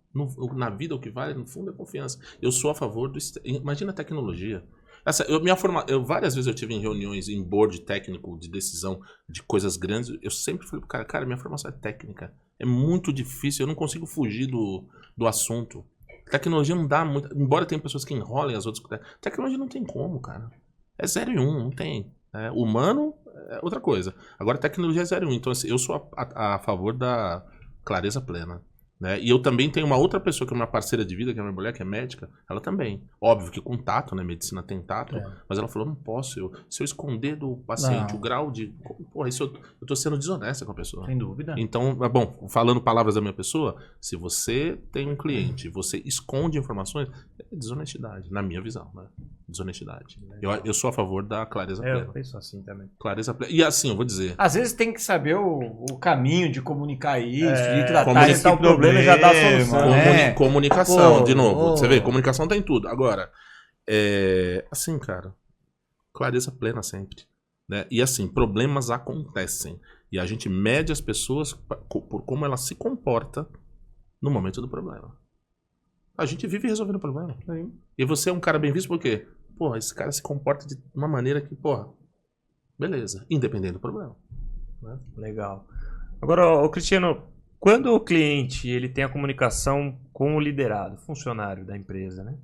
Na vida, o que vale, no fundo, é confiança. Eu sou a favor do... Imagina a tecnologia. Várias vezes eu tive em reuniões, em board técnico de decisão de coisas grandes, eu sempre falei pro cara, minha formação é técnica. É muito difícil, eu não consigo fugir do assunto. Tecnologia não dá muito... Embora tenha pessoas que enrolem as outras... Tecnologia não tem como, cara. É 0 e 1, não tem. Humano é outra coisa. Agora, tecnologia é 0 e 1. Então, assim, eu sou a favor da clareza plena. Né? E eu também tenho uma outra pessoa que é uma parceira de vida, que é minha mulher, que é médica, ela também. Óbvio que com tato, né? Medicina tem tato, mas ela falou, não posso, se eu esconder do paciente o grau de... Porra, isso eu tô sendo desonesta com a pessoa. Sem dúvida. Então, bom, falando palavras da minha pessoa, se você tem um cliente, você esconde informações, é desonestidade, na minha visão, né? Desonestidade. Eu sou a favor da clareza plena. Eu penso assim também. Clareza plena. E assim, eu vou dizer... Às vezes tem que saber o caminho de comunicar isso, de comunicar tratar esse problema e já dar a solução. né? Comunicação, Pô, de novo. pô. Você vê, comunicação tem tudo. Agora, assim, cara, clareza plena sempre. Né? E assim, problemas acontecem. E a gente mede as pessoas por como ela se comporta no momento do problema. A gente vive resolvendo o problema. Sim. E você é um cara bem visto por quê? Porra, esse cara se comporta de uma maneira que, porra, beleza, independente do problema. Né? Legal. Agora, Cristiano, quando o cliente ele tem a comunicação com o liderado, funcionário da empresa, né?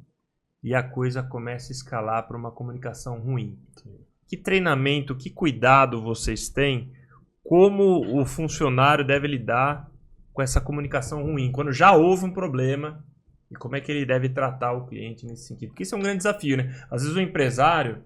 E a coisa começa a escalar para uma comunicação ruim. Que treinamento, que cuidado vocês têm? Como o funcionário deve lidar com essa comunicação ruim? Quando já houve um problema, e como é que ele deve tratar o cliente nesse sentido? Porque isso é um grande desafio, né? Às vezes o empresário,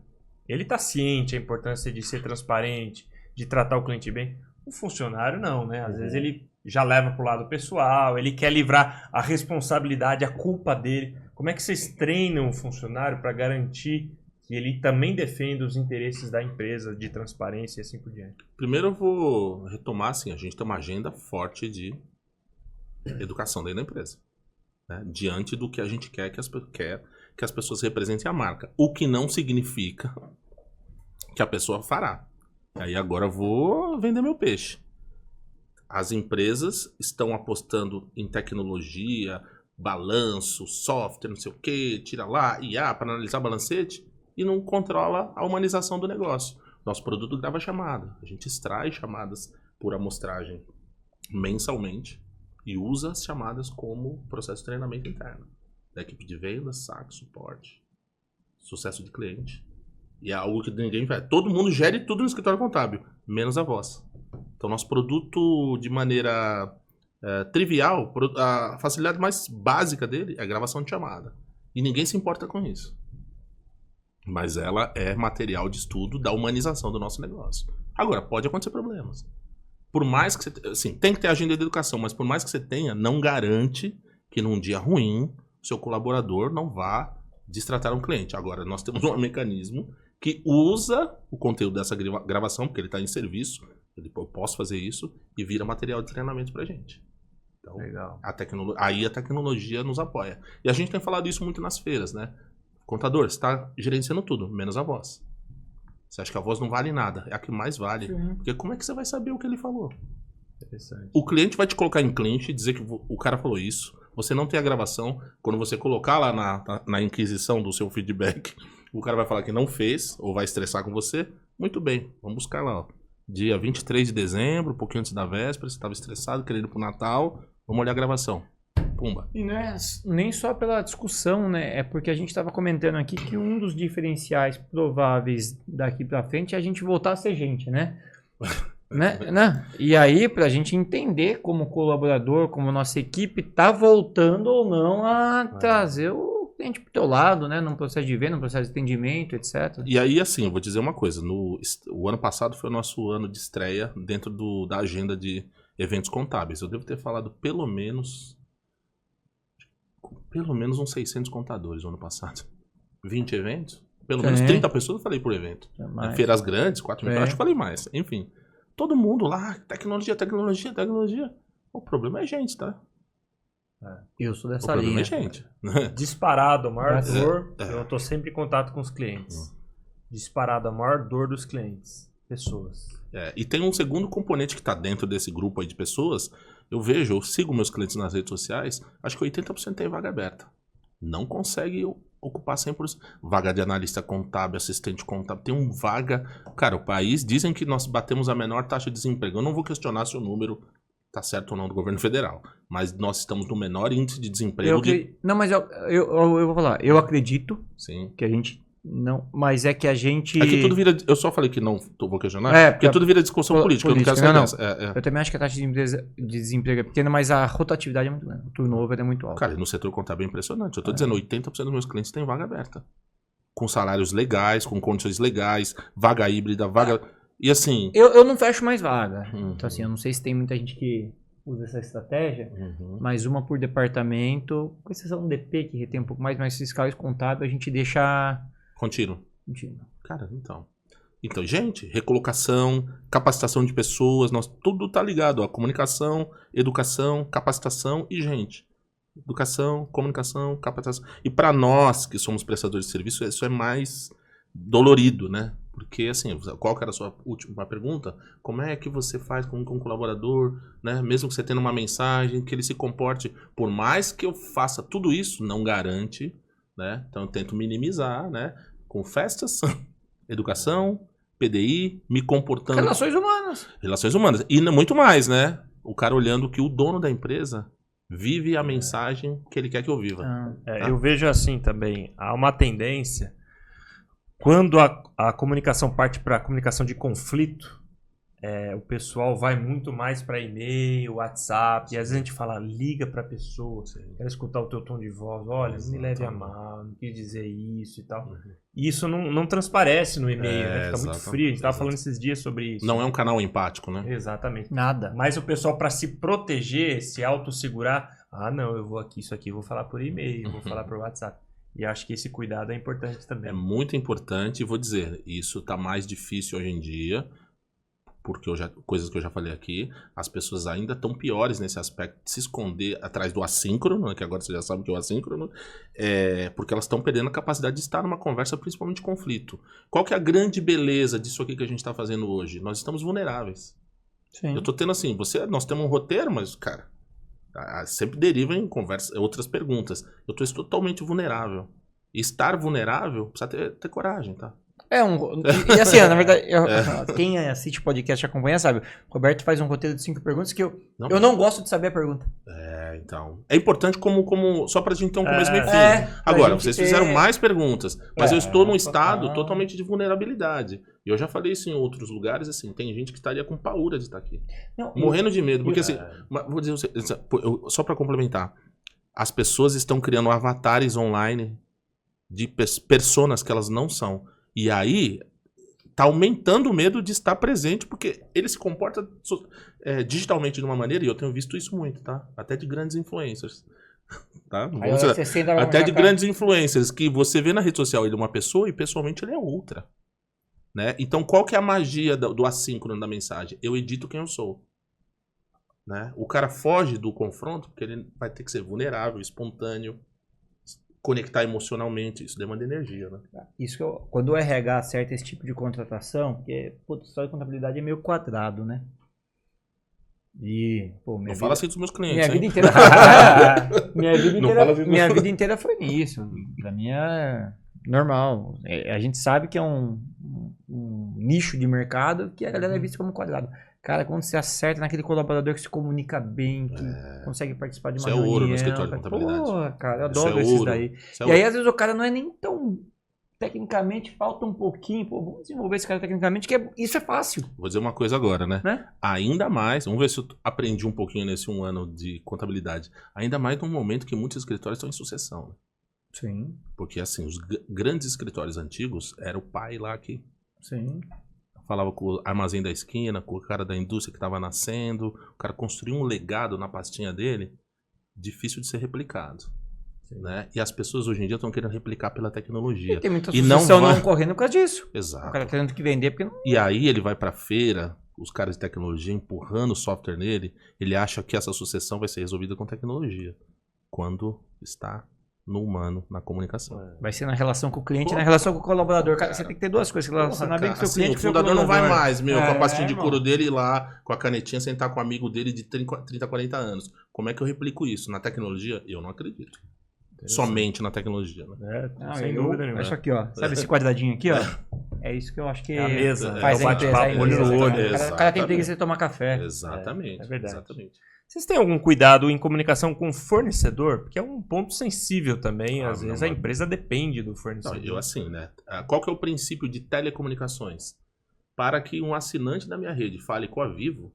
ele está ciente da importância de ser transparente, de tratar o cliente bem. O funcionário não, né? Às vezes ele já leva para o lado pessoal, ele quer livrar a responsabilidade, a culpa dele. Como é que vocês treinam o funcionário para garantir que ele também defenda os interesses da empresa de transparência e assim por diante? Primeiro eu vou retomar, assim, a gente tem uma agenda forte de educação dentro da empresa. Né? Diante do que a gente quer que as pessoas representem a marca. O que não significa que a pessoa fará. Aí agora eu vou vender meu peixe. As empresas estão apostando em tecnologia, balanço, software, não sei o que, tira lá, IA para analisar balancete e não controla a humanização do negócio. Nosso produto grava chamada. A gente extrai chamadas por amostragem mensalmente e usa as chamadas como processo de treinamento interno. Da equipe de vendas, saque, suporte, sucesso de cliente. E é algo que ninguém faz. Todo mundo gere tudo no escritório contábil, menos a voz. Então, nosso produto, de maneira trivial, a facilidade mais básica dele é a gravação de chamada. E ninguém se importa com isso. Mas ela é material de estudo da humanização do nosso negócio. Agora, pode acontecer problemas. Por mais que você... Assim, tem que ter agenda de educação, mas por mais que você tenha, não garante que num dia ruim, seu colaborador não vá destratar um cliente. Agora, nós temos um mecanismo que usa o conteúdo dessa gravação, porque ele está em serviço, eu posso fazer isso, e vira material de treinamento pra gente. Então, legal. Aí a tecnologia nos apoia. E a gente tem falado isso muito nas feiras, né? Contador, você está gerenciando tudo, menos a voz. Você acha que a voz não vale nada? É a que mais vale. Sim. Porque como é que você vai saber o que ele falou? Interessante. O cliente vai te colocar em cliente e dizer que o cara falou isso. Você não tem a gravação. Quando você colocar lá na inquisição do seu feedback, o cara vai falar que não fez, ou vai estressar com você. Muito bem, vamos buscar lá, ó. Dia 23 de dezembro, um pouquinho antes da véspera, você estava estressado, querendo ir pro Natal. Vamos olhar a gravação. Pumba. E não é nem só pela discussão, né? É porque a gente estava comentando aqui que um dos diferenciais prováveis daqui para frente é a gente voltar a ser gente, né? né? E aí, para a gente entender como colaborador, como nossa equipe tá voltando ou não a trazer o cliente pro teu lado, né? Num processo de venda, num processo de atendimento, etc. E aí, assim, eu vou dizer uma coisa. O ano passado foi o nosso ano de estreia dentro da agenda de eventos contábeis. Eu devo ter falado pelo menos uns 600 contadores no ano passado. 20 eventos? Pelo menos 30 pessoas eu falei por evento. Feiras grandes, 4 mil, acho que falei mais. Enfim, todo mundo lá, tecnologia. O problema é gente, tá? Eu sou O dessa problema linha. é gente. Disparado, a maior Mas- dor. Eu tô sempre em contato com os clientes. Disparado, a maior dor dos clientes. Pessoas. E tem um segundo componente que está dentro desse grupo aí de pessoas. Eu sigo meus clientes nas redes sociais, acho que 80% tem vaga aberta. Não consegue ocupar 100%. Vaga de analista contábil, assistente contábil, tem vaga... Cara, o país, dizem que nós batemos a menor taxa de desemprego. Eu não vou questionar se o número tá certo ou não do governo federal, mas nós estamos no menor índice de desemprego Não, mas eu vou falar. Eu acredito Sim. que a gente não... Mas é que a gente... É que tudo vira... Eu só falei que não vou questionar, É, porque tudo vira discussão política. Eu não quero saber dessa. Eu também acho que a taxa de desemprego é pequena, mas a rotatividade é muito grande. O turnover é muito alto. Cara, no setor contábil é impressionante. Eu tô dizendo, 80% dos meus clientes têm vaga aberta. Com salários legais, com condições legais, vaga híbrida, vaga... E assim... Eu não fecho mais vaga. Uhum. Então, assim, eu não sei se tem muita gente que usa essa estratégia, Uhum. mas uma por departamento, com exceção do DP, que retém um pouco mais, mas fiscal e contábil, a gente deixa... Contínuo. Contínuo. Cara, então, gente, recolocação, capacitação de pessoas, tudo tá ligado. Ó, comunicação, educação, capacitação e gente. Educação, comunicação, capacitação. E para nós que somos prestadores de serviço, isso é mais dolorido, né? Porque, assim, qual que era a sua última pergunta? Como é que você faz com um colaborador, né? Mesmo que você tenha uma mensagem, que ele se comporte, por mais que eu faça tudo isso, não garante, né? Então eu tento minimizar, né? Com festas, educação, PDI, me comportando... Relações humanas. Relações humanas. E muito mais, né? O cara olhando que o dono da empresa vive a mensagem que ele quer que eu viva. Eu vejo assim também, há uma tendência, quando a comunicação parte para a comunicação de conflito, o pessoal vai muito mais para e-mail, WhatsApp, e às vezes a gente fala, liga para a pessoa, quero escutar o teu tom de voz, olha, não me leve a mal, não quis dizer isso e tal. E isso não transparece no e-mail, né? Fica muito frio, a gente estava falando esses dias sobre isso. Não é um canal empático, né? Exatamente. Nada. Mas o pessoal, para se proteger, se autossegurar, não, eu vou aqui, isso aqui, eu vou falar por e-mail, vou falar por WhatsApp. E acho que esse cuidado é importante também. É muito importante, e vou dizer, isso tá mais difícil hoje em dia, porque coisas que eu já falei aqui, as pessoas ainda estão piores nesse aspecto de se esconder atrás do assíncrono, né, que agora você já sabe que é o assíncrono, porque elas estão perdendo a capacidade de estar numa conversa, principalmente de conflito. Qual que é a grande beleza disso aqui que a gente está fazendo hoje? Nós estamos vulneráveis. Sim. Eu tô tendo assim, nós temos um roteiro, mas, cara, sempre deriva em outras perguntas. Eu tô totalmente vulnerável. E estar vulnerável precisa ter coragem, tá? E assim, na verdade, quem assiste o podcast e acompanha sabe, o Roberto faz um roteiro de 5 perguntas que eu não gosto de saber a pergunta. Então. É importante como só pra gente ter um começo meio fim. Agora, vocês fizeram mais perguntas, mas eu estou num estado totalmente de vulnerabilidade. E eu já falei isso em outros lugares, assim, tem gente que estaria com paura de estar aqui. Morrendo de medo. Porque assim, vou dizer, só pra complementar, as pessoas estão criando avatares online de personas que elas não são. E aí, tá aumentando o medo de estar presente, porque ele se comporta digitalmente de uma maneira, e eu tenho visto isso muito, tá? Até de grandes influencers. Tá? Até de grandes influencers, que você vê na rede social ele é uma pessoa e pessoalmente ele é outra. Né? Então, qual que é a magia do assíncrono da mensagem? Eu edito quem eu sou. Né? O cara foge do confronto porque ele vai ter que ser vulnerável, espontâneo, conectar emocionalmente, isso demanda energia, né? Isso que quando o RH acerta esse tipo de contratação, porque a história de contabilidade é meio quadrado, né? E, não fala assim dos meus clientes, minha hein? vida inteira minha vida inteira foi nisso. Pra mim é normal. A gente sabe que é um nicho de mercado que a galera é vista como quadrado. Cara, quando você acerta naquele colaborador que se comunica bem, que consegue participar de uma reunião... Isso é ouro no escritório de contabilidade. Pô, cara, eu adoro esses daí. E aí, às vezes, o cara não é nem tão... Tecnicamente, falta um pouquinho. Pô, vamos desenvolver esse cara tecnicamente, que isso é fácil. Vou dizer uma coisa agora, né? Ainda mais, vamos ver se eu aprendi um pouquinho nesse 1 ano de contabilidade. Ainda mais num momento que muitos escritórios estão em sucessão. Né? Sim. Porque, assim, os grandes escritórios antigos, era o pai lá que... Sim. Falava com o armazém da esquina, com o cara da indústria que estava nascendo. O cara construiu um legado na pastinha dele, difícil de ser replicado. Né? E as pessoas hoje em dia estão querendo replicar pela tecnologia. E tem muita sucessão não correndo por causa disso. Exato. O cara querendo que vender porque não... E aí ele vai pra feira, os caras de tecnologia empurrando o software nele, ele acha que essa sucessão vai ser resolvida com tecnologia. Quando está no humano, na comunicação. Vai ser na relação com o cliente e na relação com o colaborador. Cara, você tem que ter duas coisas. Relacionar bem com o seu assim, cliente e o com o seu fundador não vai colaborador. mais, com a pastinha de irmão. couro dele ir lá, com a canetinha, sentar com o amigo dele de 30, 40 anos. Como é que eu replico isso? Na tecnologia? Eu não acredito. Somente na tecnologia. Né? Não, Sem dúvida nenhuma. Olha isso aqui, ó. Sabe esse quadradinho aqui, ó? É isso que eu acho que É a mesa, faz é o a empresa. bate-papo, olho no olho. O cara tem preguiça de tomar café. Exatamente. É verdade. Exatamente. Vocês têm algum cuidado em comunicação com o fornecedor? Porque é um ponto sensível também. Às vezes a empresa depende do fornecedor. Não, eu assim, né? Qual que é o princípio de telecomunicações? Para que um assinante da minha rede fale com a Vivo,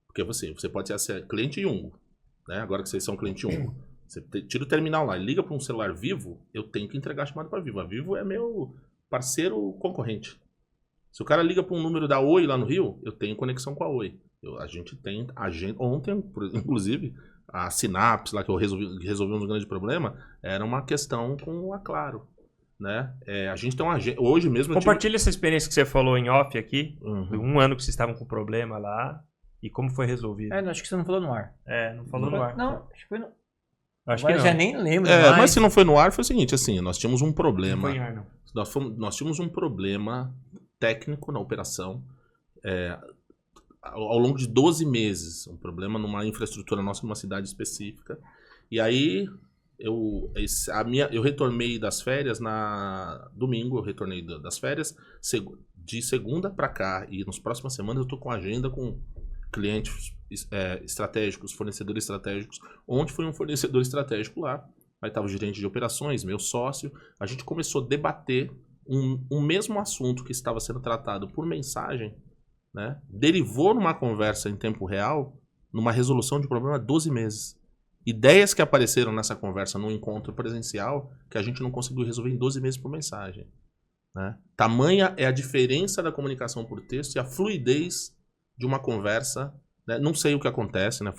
porque você pode ser cliente Yungo, né? Agora que vocês são cliente Yungo, você tira o terminal lá e liga para um celular Vivo, eu tenho que entregar a chamada para a Vivo. A Vivo é meu parceiro concorrente. Se o cara liga para um número da Oi lá no Rio, eu tenho conexão com a Oi. A gente tem ontem, inclusive, a Sinapse lá que eu resolvi um grande problema, era uma questão com a Claro, né? A gente tem uma hoje mesmo. Compartilha essa experiência que você falou em off aqui, Uhum. de um ano que vocês estavam com problema lá e como foi resolvido. Não, acho que você não falou no ar. Não falou no ar. Não, acho que foi no... Acho Agora que eu não. já nem lembro mais. Mas se não foi no ar, foi o seguinte, assim, nós tínhamos um Não problema. foi em ar, não. Nós tínhamos um problema técnico na operação ao longo de 12 meses. Um problema numa infraestrutura nossa, numa cidade específica. E aí, eu retornei das férias domingo, eu retornei das férias, de segunda para cá. E nas próximas semanas eu tô com agenda com clientes estratégicos, fornecedores estratégicos. Ontem foi um fornecedor estratégico lá. Aí estava o gerente de operações, meu sócio. A gente começou a debater um mesmo assunto que estava sendo tratado por mensagem, né? Derivou numa conversa em tempo real, numa resolução de problema 12 meses. Ideias que apareceram nessa conversa num encontro presencial que a gente não conseguiu resolver em 12 meses por mensagem. Né? Tamanha é a diferença da comunicação por texto e a fluidez de uma conversa. Né? Não sei o que acontece, né?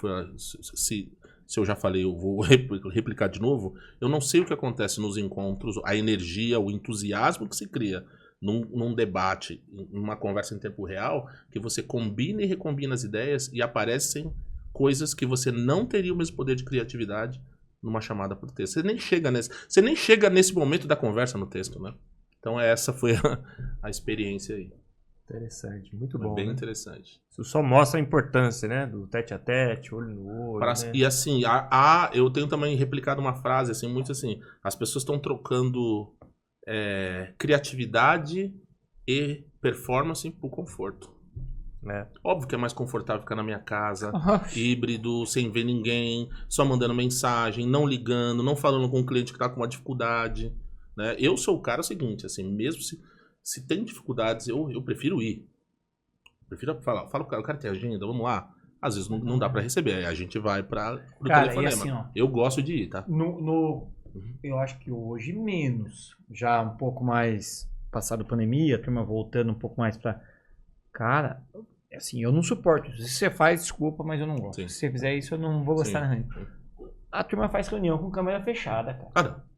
Se eu já falei, eu vou replicar de novo. Eu não sei o que acontece nos encontros, a energia, o entusiasmo que se cria num debate, numa conversa em tempo real, que você combina e recombina as ideias e aparecem coisas que você não teria o mesmo poder de criatividade numa chamada por texto. Você nem chega nesse momento da conversa no texto, né? Então essa foi a experiência aí. Interessante, muito Foi bom. bem né? interessante. Isso só mostra a importância, né? Do tete a tete, olho no olho. Né? E assim, eu tenho também replicado uma frase assim, muito assim, as pessoas estão trocando criatividade e performance por conforto. Óbvio que é mais confortável ficar na minha casa, híbrido, sem ver ninguém, só mandando mensagem, não ligando, não falando com um cliente que está com uma dificuldade. Né? Eu sou o cara seguinte, assim, mesmo se tem dificuldades, eu prefiro ir. Prefiro falar, fala pro cara, o cara tem agenda, vamos lá. Às vezes não dá pra receber, aí a gente vai pro telefonema. E assim, ó, eu gosto de ir, tá? Eu acho que hoje menos, já um pouco mais passado a pandemia, a turma voltando um pouco mais pra... Cara, assim, eu não suporto. Se você faz, desculpa, mas eu não gosto. Sim. Se você fizer isso, eu não vou gostar na reunião. Sim. A turma faz reunião com câmera fechada, cara. Ah, não.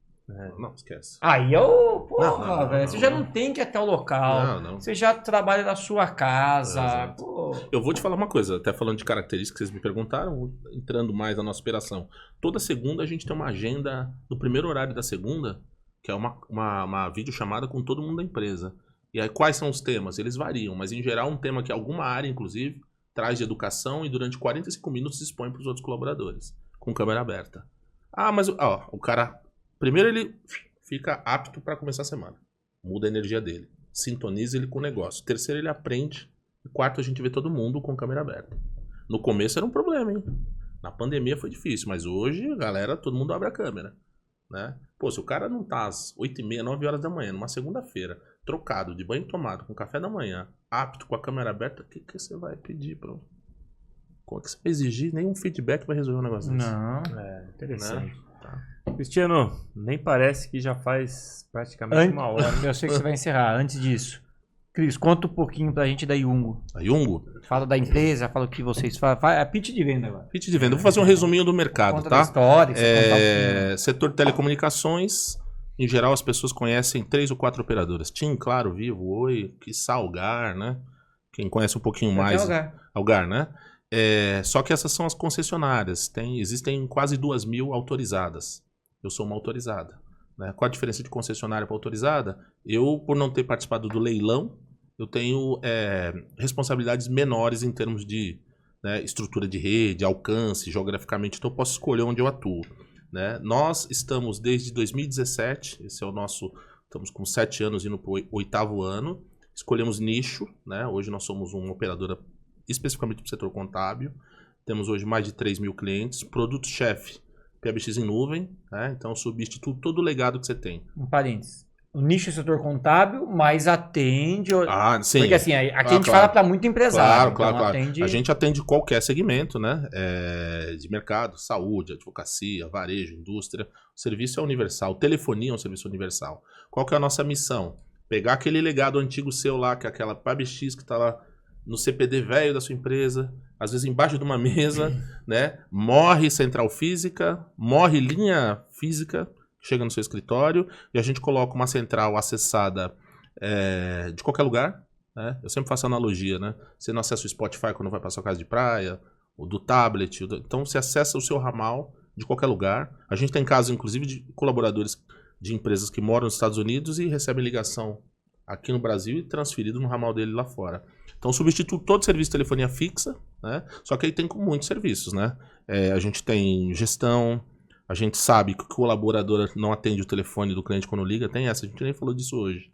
Não, esquece. Aí eu, porra, Não, velho, você já não tem que ir até o local. Não. Você já trabalha na sua casa. Exato. Pô. Eu vou te falar uma coisa, até falando de características que vocês me perguntaram, entrando mais na nossa operação. Toda segunda a gente tem uma agenda, no primeiro horário da segunda, que é uma videochamada com todo mundo da empresa. E aí quais são os temas? Eles variam, mas em geral um tema que alguma área, inclusive, traz de educação e durante 45 minutos expõe para os outros colaboradores, com câmera aberta. Mas o cara, primeiro ele fica apto para começar a semana, muda a energia dele, sintoniza ele com o negócio. Terceiro, ele aprende. E quarto, a gente vê todo mundo com câmera aberta. No começo era um problema, hein? Na pandemia foi difícil, mas hoje, galera, todo mundo abre a câmera. Né? Pô, se o cara não tá às 8h30, 9 horas da manhã, numa segunda-feira, trocado, de banho tomado, com café da manhã, apto, com a câmera aberta, o que você vai pedir pra... Como é que você vai exigir? Nenhum feedback vai resolver um negócio desse. Não. Interessante. Né? Tá. Cristiano, nem parece que já faz praticamente uma hora. Eu sei que você vai encerrar. Antes disso, Cris, conta um pouquinho pra gente da Yungo. A Yungo? Fala da empresa, fala o que vocês fazem. É pitch de venda agora. Pitch de venda. Eu vou fazer um resuminho do mercado, Conta tá? da história, que você contar um pouquinho. Setor de telecomunicações, em geral as pessoas conhecem 3 ou 4 operadoras. TIM, Claro, Vivo, Oi, que Salgar, né? Quem conhece um pouquinho Até mais, Algar. Algar, né? Só que essas são as concessionárias. Existem quase 2.000 autorizadas. Eu sou uma autorizada. Né? Qual a diferença de concessionária para autorizada? Eu, por não ter participado do leilão, eu tenho responsabilidades menores em termos de estrutura de rede, alcance, geograficamente. Então eu posso escolher onde eu atuo. Né? Nós estamos desde 2017, esse é o nosso... Estamos com 7 anos indo para o 8º ano. Escolhemos nicho. Né? Hoje nós somos uma operadora especificamente para o setor contábil. Temos hoje mais de 3.000 clientes. Produto-chefe, PBX em nuvem. Né? Então substitui todo o legado que você tem. Um parênteses. O nicho é setor contábil, mas atende... Sim. Porque assim, aqui a gente fala para muito empresário. Claro. Atende... A gente atende qualquer segmento, né? De mercado, saúde, advocacia, varejo, indústria. O serviço é universal. Telefonia é um serviço universal. Qual que é a nossa missão? Pegar aquele legado antigo seu lá, que é aquela PBX que está lá no CPD velho da sua empresa, às vezes embaixo de uma mesa, né? Morre central física, morre linha física, chega no seu escritório e a gente coloca uma central acessada de qualquer lugar. Né? Eu sempre faço analogia, né? Você não acessa o Spotify quando vai para sua casa de praia, ou do tablet. Então você acessa o seu ramal de qualquer lugar. A gente tem casos, inclusive, de colaboradores de empresas que moram nos Estados Unidos e recebem ligação aqui no Brasil e transferido no ramal dele lá fora. Então substitui todo o serviço de telefonia fixa, né? Só que aí tem muitos serviços, né? A gente tem gestão. A gente sabe que o colaborador não atende o telefone do cliente quando liga. Tem essa, a gente nem falou disso hoje.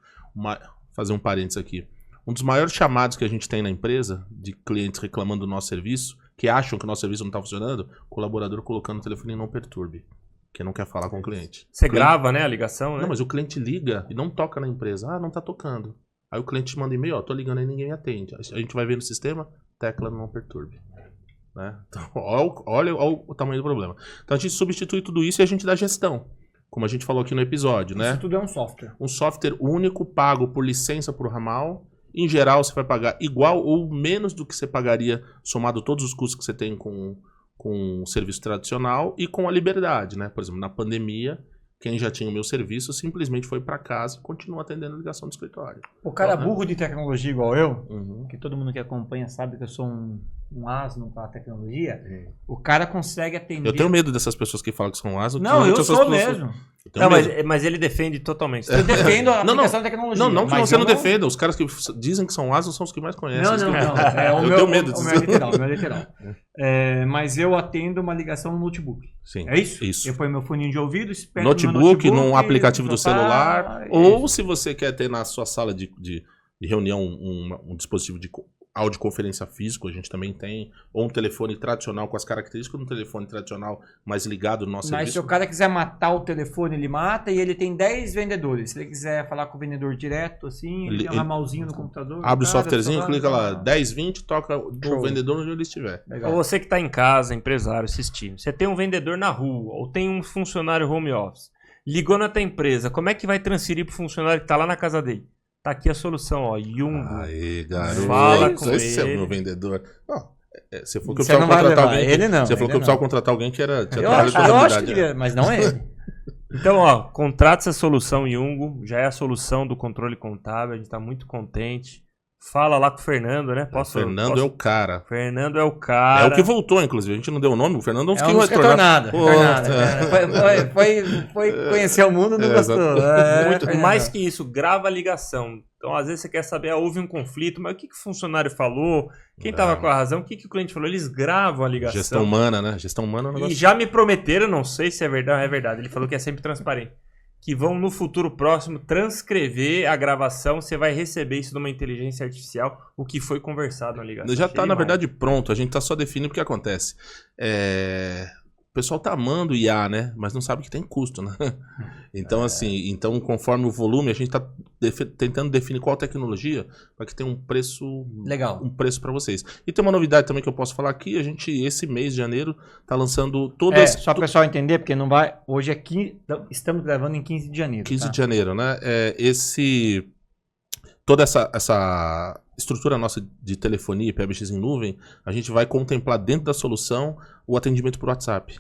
Fazer um parênteses aqui. Um dos maiores chamados que a gente tem na empresa, de clientes reclamando do nosso serviço, que acham que o nosso serviço não está funcionando, o colaborador colocando o telefone em não perturbe, que não quer falar com o cliente. Você grava, né, a ligação, né? Não, mas o cliente liga e não toca na empresa. Ah, não está tocando. Aí o cliente manda e-mail, tô ligando aí, ninguém atende. A gente vai ver no sistema, tecla não perturbe. Né? Então, olha o tamanho do problema. Então a gente substitui tudo isso e a gente dá gestão, como a gente falou aqui no episódio, né? Isso tudo é um software. Um software único, pago por licença por ramal. Em geral, você vai pagar igual ou menos do que você pagaria somado todos os custos que você tem com o serviço tradicional e com a liberdade, né? Por exemplo, na pandemia, quem já tinha o meu serviço simplesmente foi para casa e continua atendendo a ligação do escritório. O cara burro de tecnologia igual eu, que todo mundo que acompanha sabe que eu sou um asno para tecnologia, o cara consegue atender... Eu tenho medo dessas pessoas que falam que são asno. Não, eu sou mesmo. Não, mas ele defende totalmente. Eu defendo a aplicação da tecnologia. Não que você não defenda. Os caras que dizem que são asnos são os que mais conhecem. Não. Eu tenho medo disso. O meu é literal. Mas eu atendo uma ligação no notebook. Sim. É isso? Isso. Eu ponho meu foninho de ouvido, espero notebook, num aplicativo do celular. Ou se você quer ter na sua sala de reunião um dispositivo de audioconferência físico, a gente também tem, ou um telefone tradicional com as características de um telefone tradicional mais ligado no nosso serviço. Mas se o cara quiser matar o telefone, ele mata e ele tem 10 vendedores. Se ele quiser falar com o vendedor direto, assim, ele tem um ramalzinho no computador. Abre o softwarezinho, clica lá, 10, 20, toca do vendedor onde ele estiver. Legal. Ou você que está em casa, empresário, assistindo. Você tem um vendedor na rua, ou tem um funcionário home office. Ligou na tua empresa, como é que vai transferir para o funcionário que está lá na casa dele? Tá aqui a solução, ó. Yungo. Aí, garoto. Fala com esse ele. é o meu vendedor. Você falou que eu Você não precisava vai contratar levar alguém. ele não. Você falou que eu precisava contratar alguém que tinha Eu acho que mas não é ele. Então, ó, contrata essa solução Yungo. Já é a solução do controle contábil. A gente tá muito contente. Fala lá com o Fernando, né? Fernando é o cara. Fernando é o cara. É o que voltou, inclusive. A gente não deu o nome. O Fernando é um dos que retornou. Foi conhecer o mundo e não gostou. Muito mais que isso, grava a ligação. Então, às vezes você quer saber, houve um conflito, mas o que o funcionário falou? Quem estava com a razão? O que o cliente falou? Eles gravam a ligação. Gestão humana, né? Gestão humana é um negócio. E já me prometeram, não sei se é verdade. Ele falou que é sempre transparente. Que vão no futuro próximo transcrever a gravação, você vai receber isso de uma inteligência artificial, o que foi conversado na ligação. Já está, na verdade, pronto, a gente está só definindo o que acontece. O pessoal tá amando IA, né? Mas não sabe que tem custo, né? Então, então, conforme o volume, a gente tá tentando definir qual tecnologia para que tenha um preço legal, um preço para vocês. E tem uma novidade também que eu posso falar aqui, a gente, esse mês de janeiro, tá lançando todas... Só para o pessoal entender, porque não vai... Hoje é estamos gravando em 15 de janeiro. 15 de janeiro, né? Toda essa estrutura nossa de telefonia e PBX em nuvem, a gente vai contemplar dentro da solução o atendimento por WhatsApp,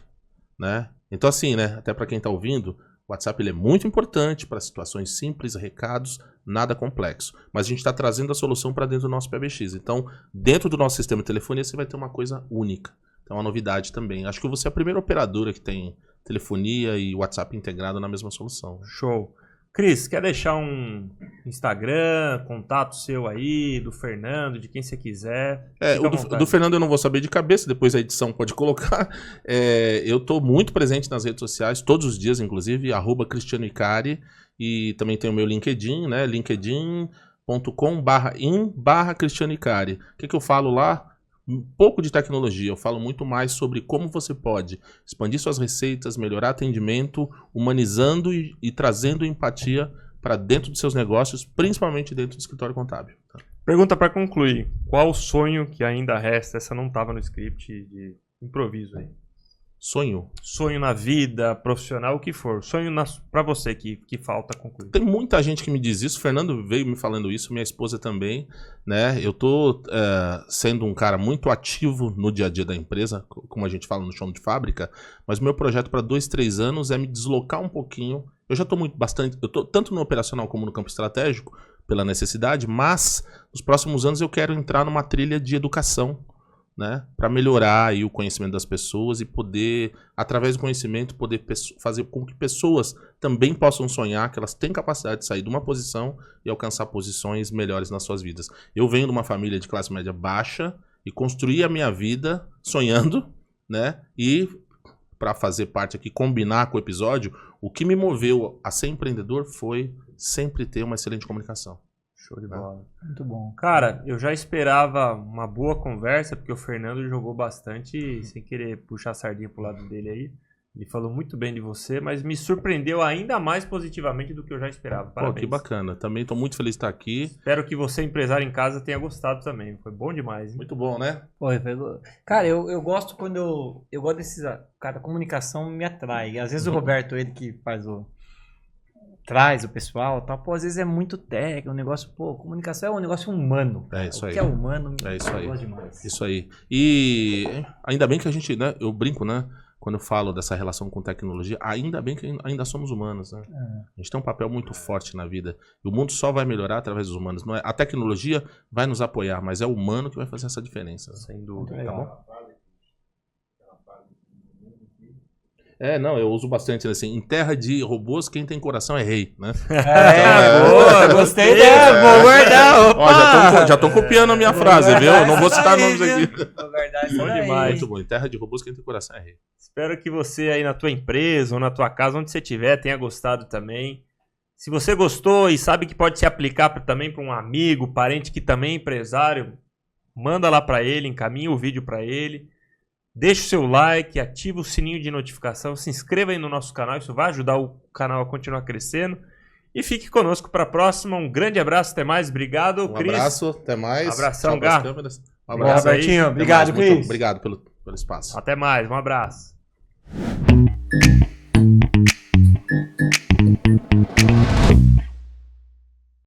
né? Então assim, né? Até para quem está ouvindo, O WhatsApp ele é muito importante para situações simples, recados, nada complexo. Mas a gente está trazendo a solução para dentro do nosso PBX. Então, dentro do nosso sistema de telefonia, você vai ter uma coisa única. Então, é uma novidade também. Acho que você é a primeira operadora que tem telefonia e WhatsApp integrado na mesma solução. Show. Cris, quer deixar um Instagram, contato seu aí, do Fernando, de quem você quiser? O do Fernando eu não vou saber de cabeça, depois a edição pode colocar. Eu estou muito presente nas redes sociais, todos os dias, inclusive, @Cristiano Icari, e também tem o meu LinkedIn, né? linkedin.com/in/Cristiano Icari. O que eu falo lá? Um pouco de tecnologia, eu falo muito mais sobre como você pode expandir suas receitas, melhorar atendimento, humanizando e trazendo empatia para dentro dos seus negócios, principalmente dentro do escritório contábil. Tá? Pergunta para concluir. Qual o sonho que ainda resta? Essa não estava no script de improviso aí. Sonho. Sonho na vida, profissional, o que for. Sonho para você que falta concluir. Tem muita gente que me diz isso. O Fernando veio me falando isso, minha esposa também. Né? Eu tô sendo um cara muito ativo no dia a dia da empresa, como a gente fala no chão de fábrica, mas o meu projeto para 2, 3 anos é me deslocar um pouquinho. Eu já estou eu tô tanto no operacional como no campo estratégico, pela necessidade, mas nos próximos anos eu quero entrar numa trilha de educação, né, para melhorar aí o conhecimento das pessoas e poder, através do conhecimento, poder fazer com que pessoas também possam sonhar, que elas têm capacidade de sair de uma posição e alcançar posições melhores nas suas vidas. Eu venho de uma família de classe média baixa e construí a minha vida sonhando, né, e para fazer parte aqui, combinar com o episódio, o que me moveu a ser empreendedor foi sempre ter uma excelente comunicação. Show de bola. Muito bom. Cara, eu já esperava uma boa conversa, porque o Fernando jogou bastante, sem querer puxar a sardinha pro lado dele aí. Ele falou muito bem de você, mas me surpreendeu ainda mais positivamente do que eu já esperava. Parabéns. Pô, que bacana. Também estou muito feliz de estar aqui. Espero que você, empresário em casa, tenha gostado também. Foi bom demais. Hein? Muito bom, né? Cara, eu gosto quando eu gosto desses... Cara, a comunicação me atrai. Às vezes o Roberto, ele que faz traz o pessoal, tal, pô, às vezes é muito técnico, um negócio, pô, comunicação é um negócio humano. É isso aí. O que é humano, é isso aí. Eu gosto demais. Isso aí. E ainda bem que a gente, né, eu brinco, né, quando eu falo dessa relação com tecnologia, ainda bem que ainda somos humanos, né? A gente tem um papel muito forte na vida. E o mundo só vai melhorar através dos humanos. Não é, a tecnologia vai nos apoiar, mas é o humano que vai fazer essa diferença. Né? Sem dúvida. Tá bom? Não, eu uso bastante assim, em terra de robôs, quem tem coração é rei, né? Boa, gostei dela, vou guardar. Ó, já estão copiando a minha frase, viu? Eu não vou citar nomes aqui. Vou guardar isso Bom daí. demais. Muito bom, em terra de robôs, quem tem coração é rei. Espero que você aí na tua empresa ou na tua casa, onde você estiver, tenha gostado também. Se você gostou e sabe que pode se aplicar também para um amigo, parente que também é empresário, manda lá para ele, encaminha o vídeo para ele. Deixa o seu like, ativa o sininho de notificação, se inscreva aí no nosso canal, isso vai ajudar o canal a continuar crescendo. E fique conosco para a próxima. Um grande abraço, até mais. Obrigado, Cris. Um abraço, até mais. Abração, Tchau pras Gá. câmeras. Um Boa, abraço aí. Bertinho. Até Obrigado, mais. Muito Cris. obrigado pelo espaço. Até mais, um abraço.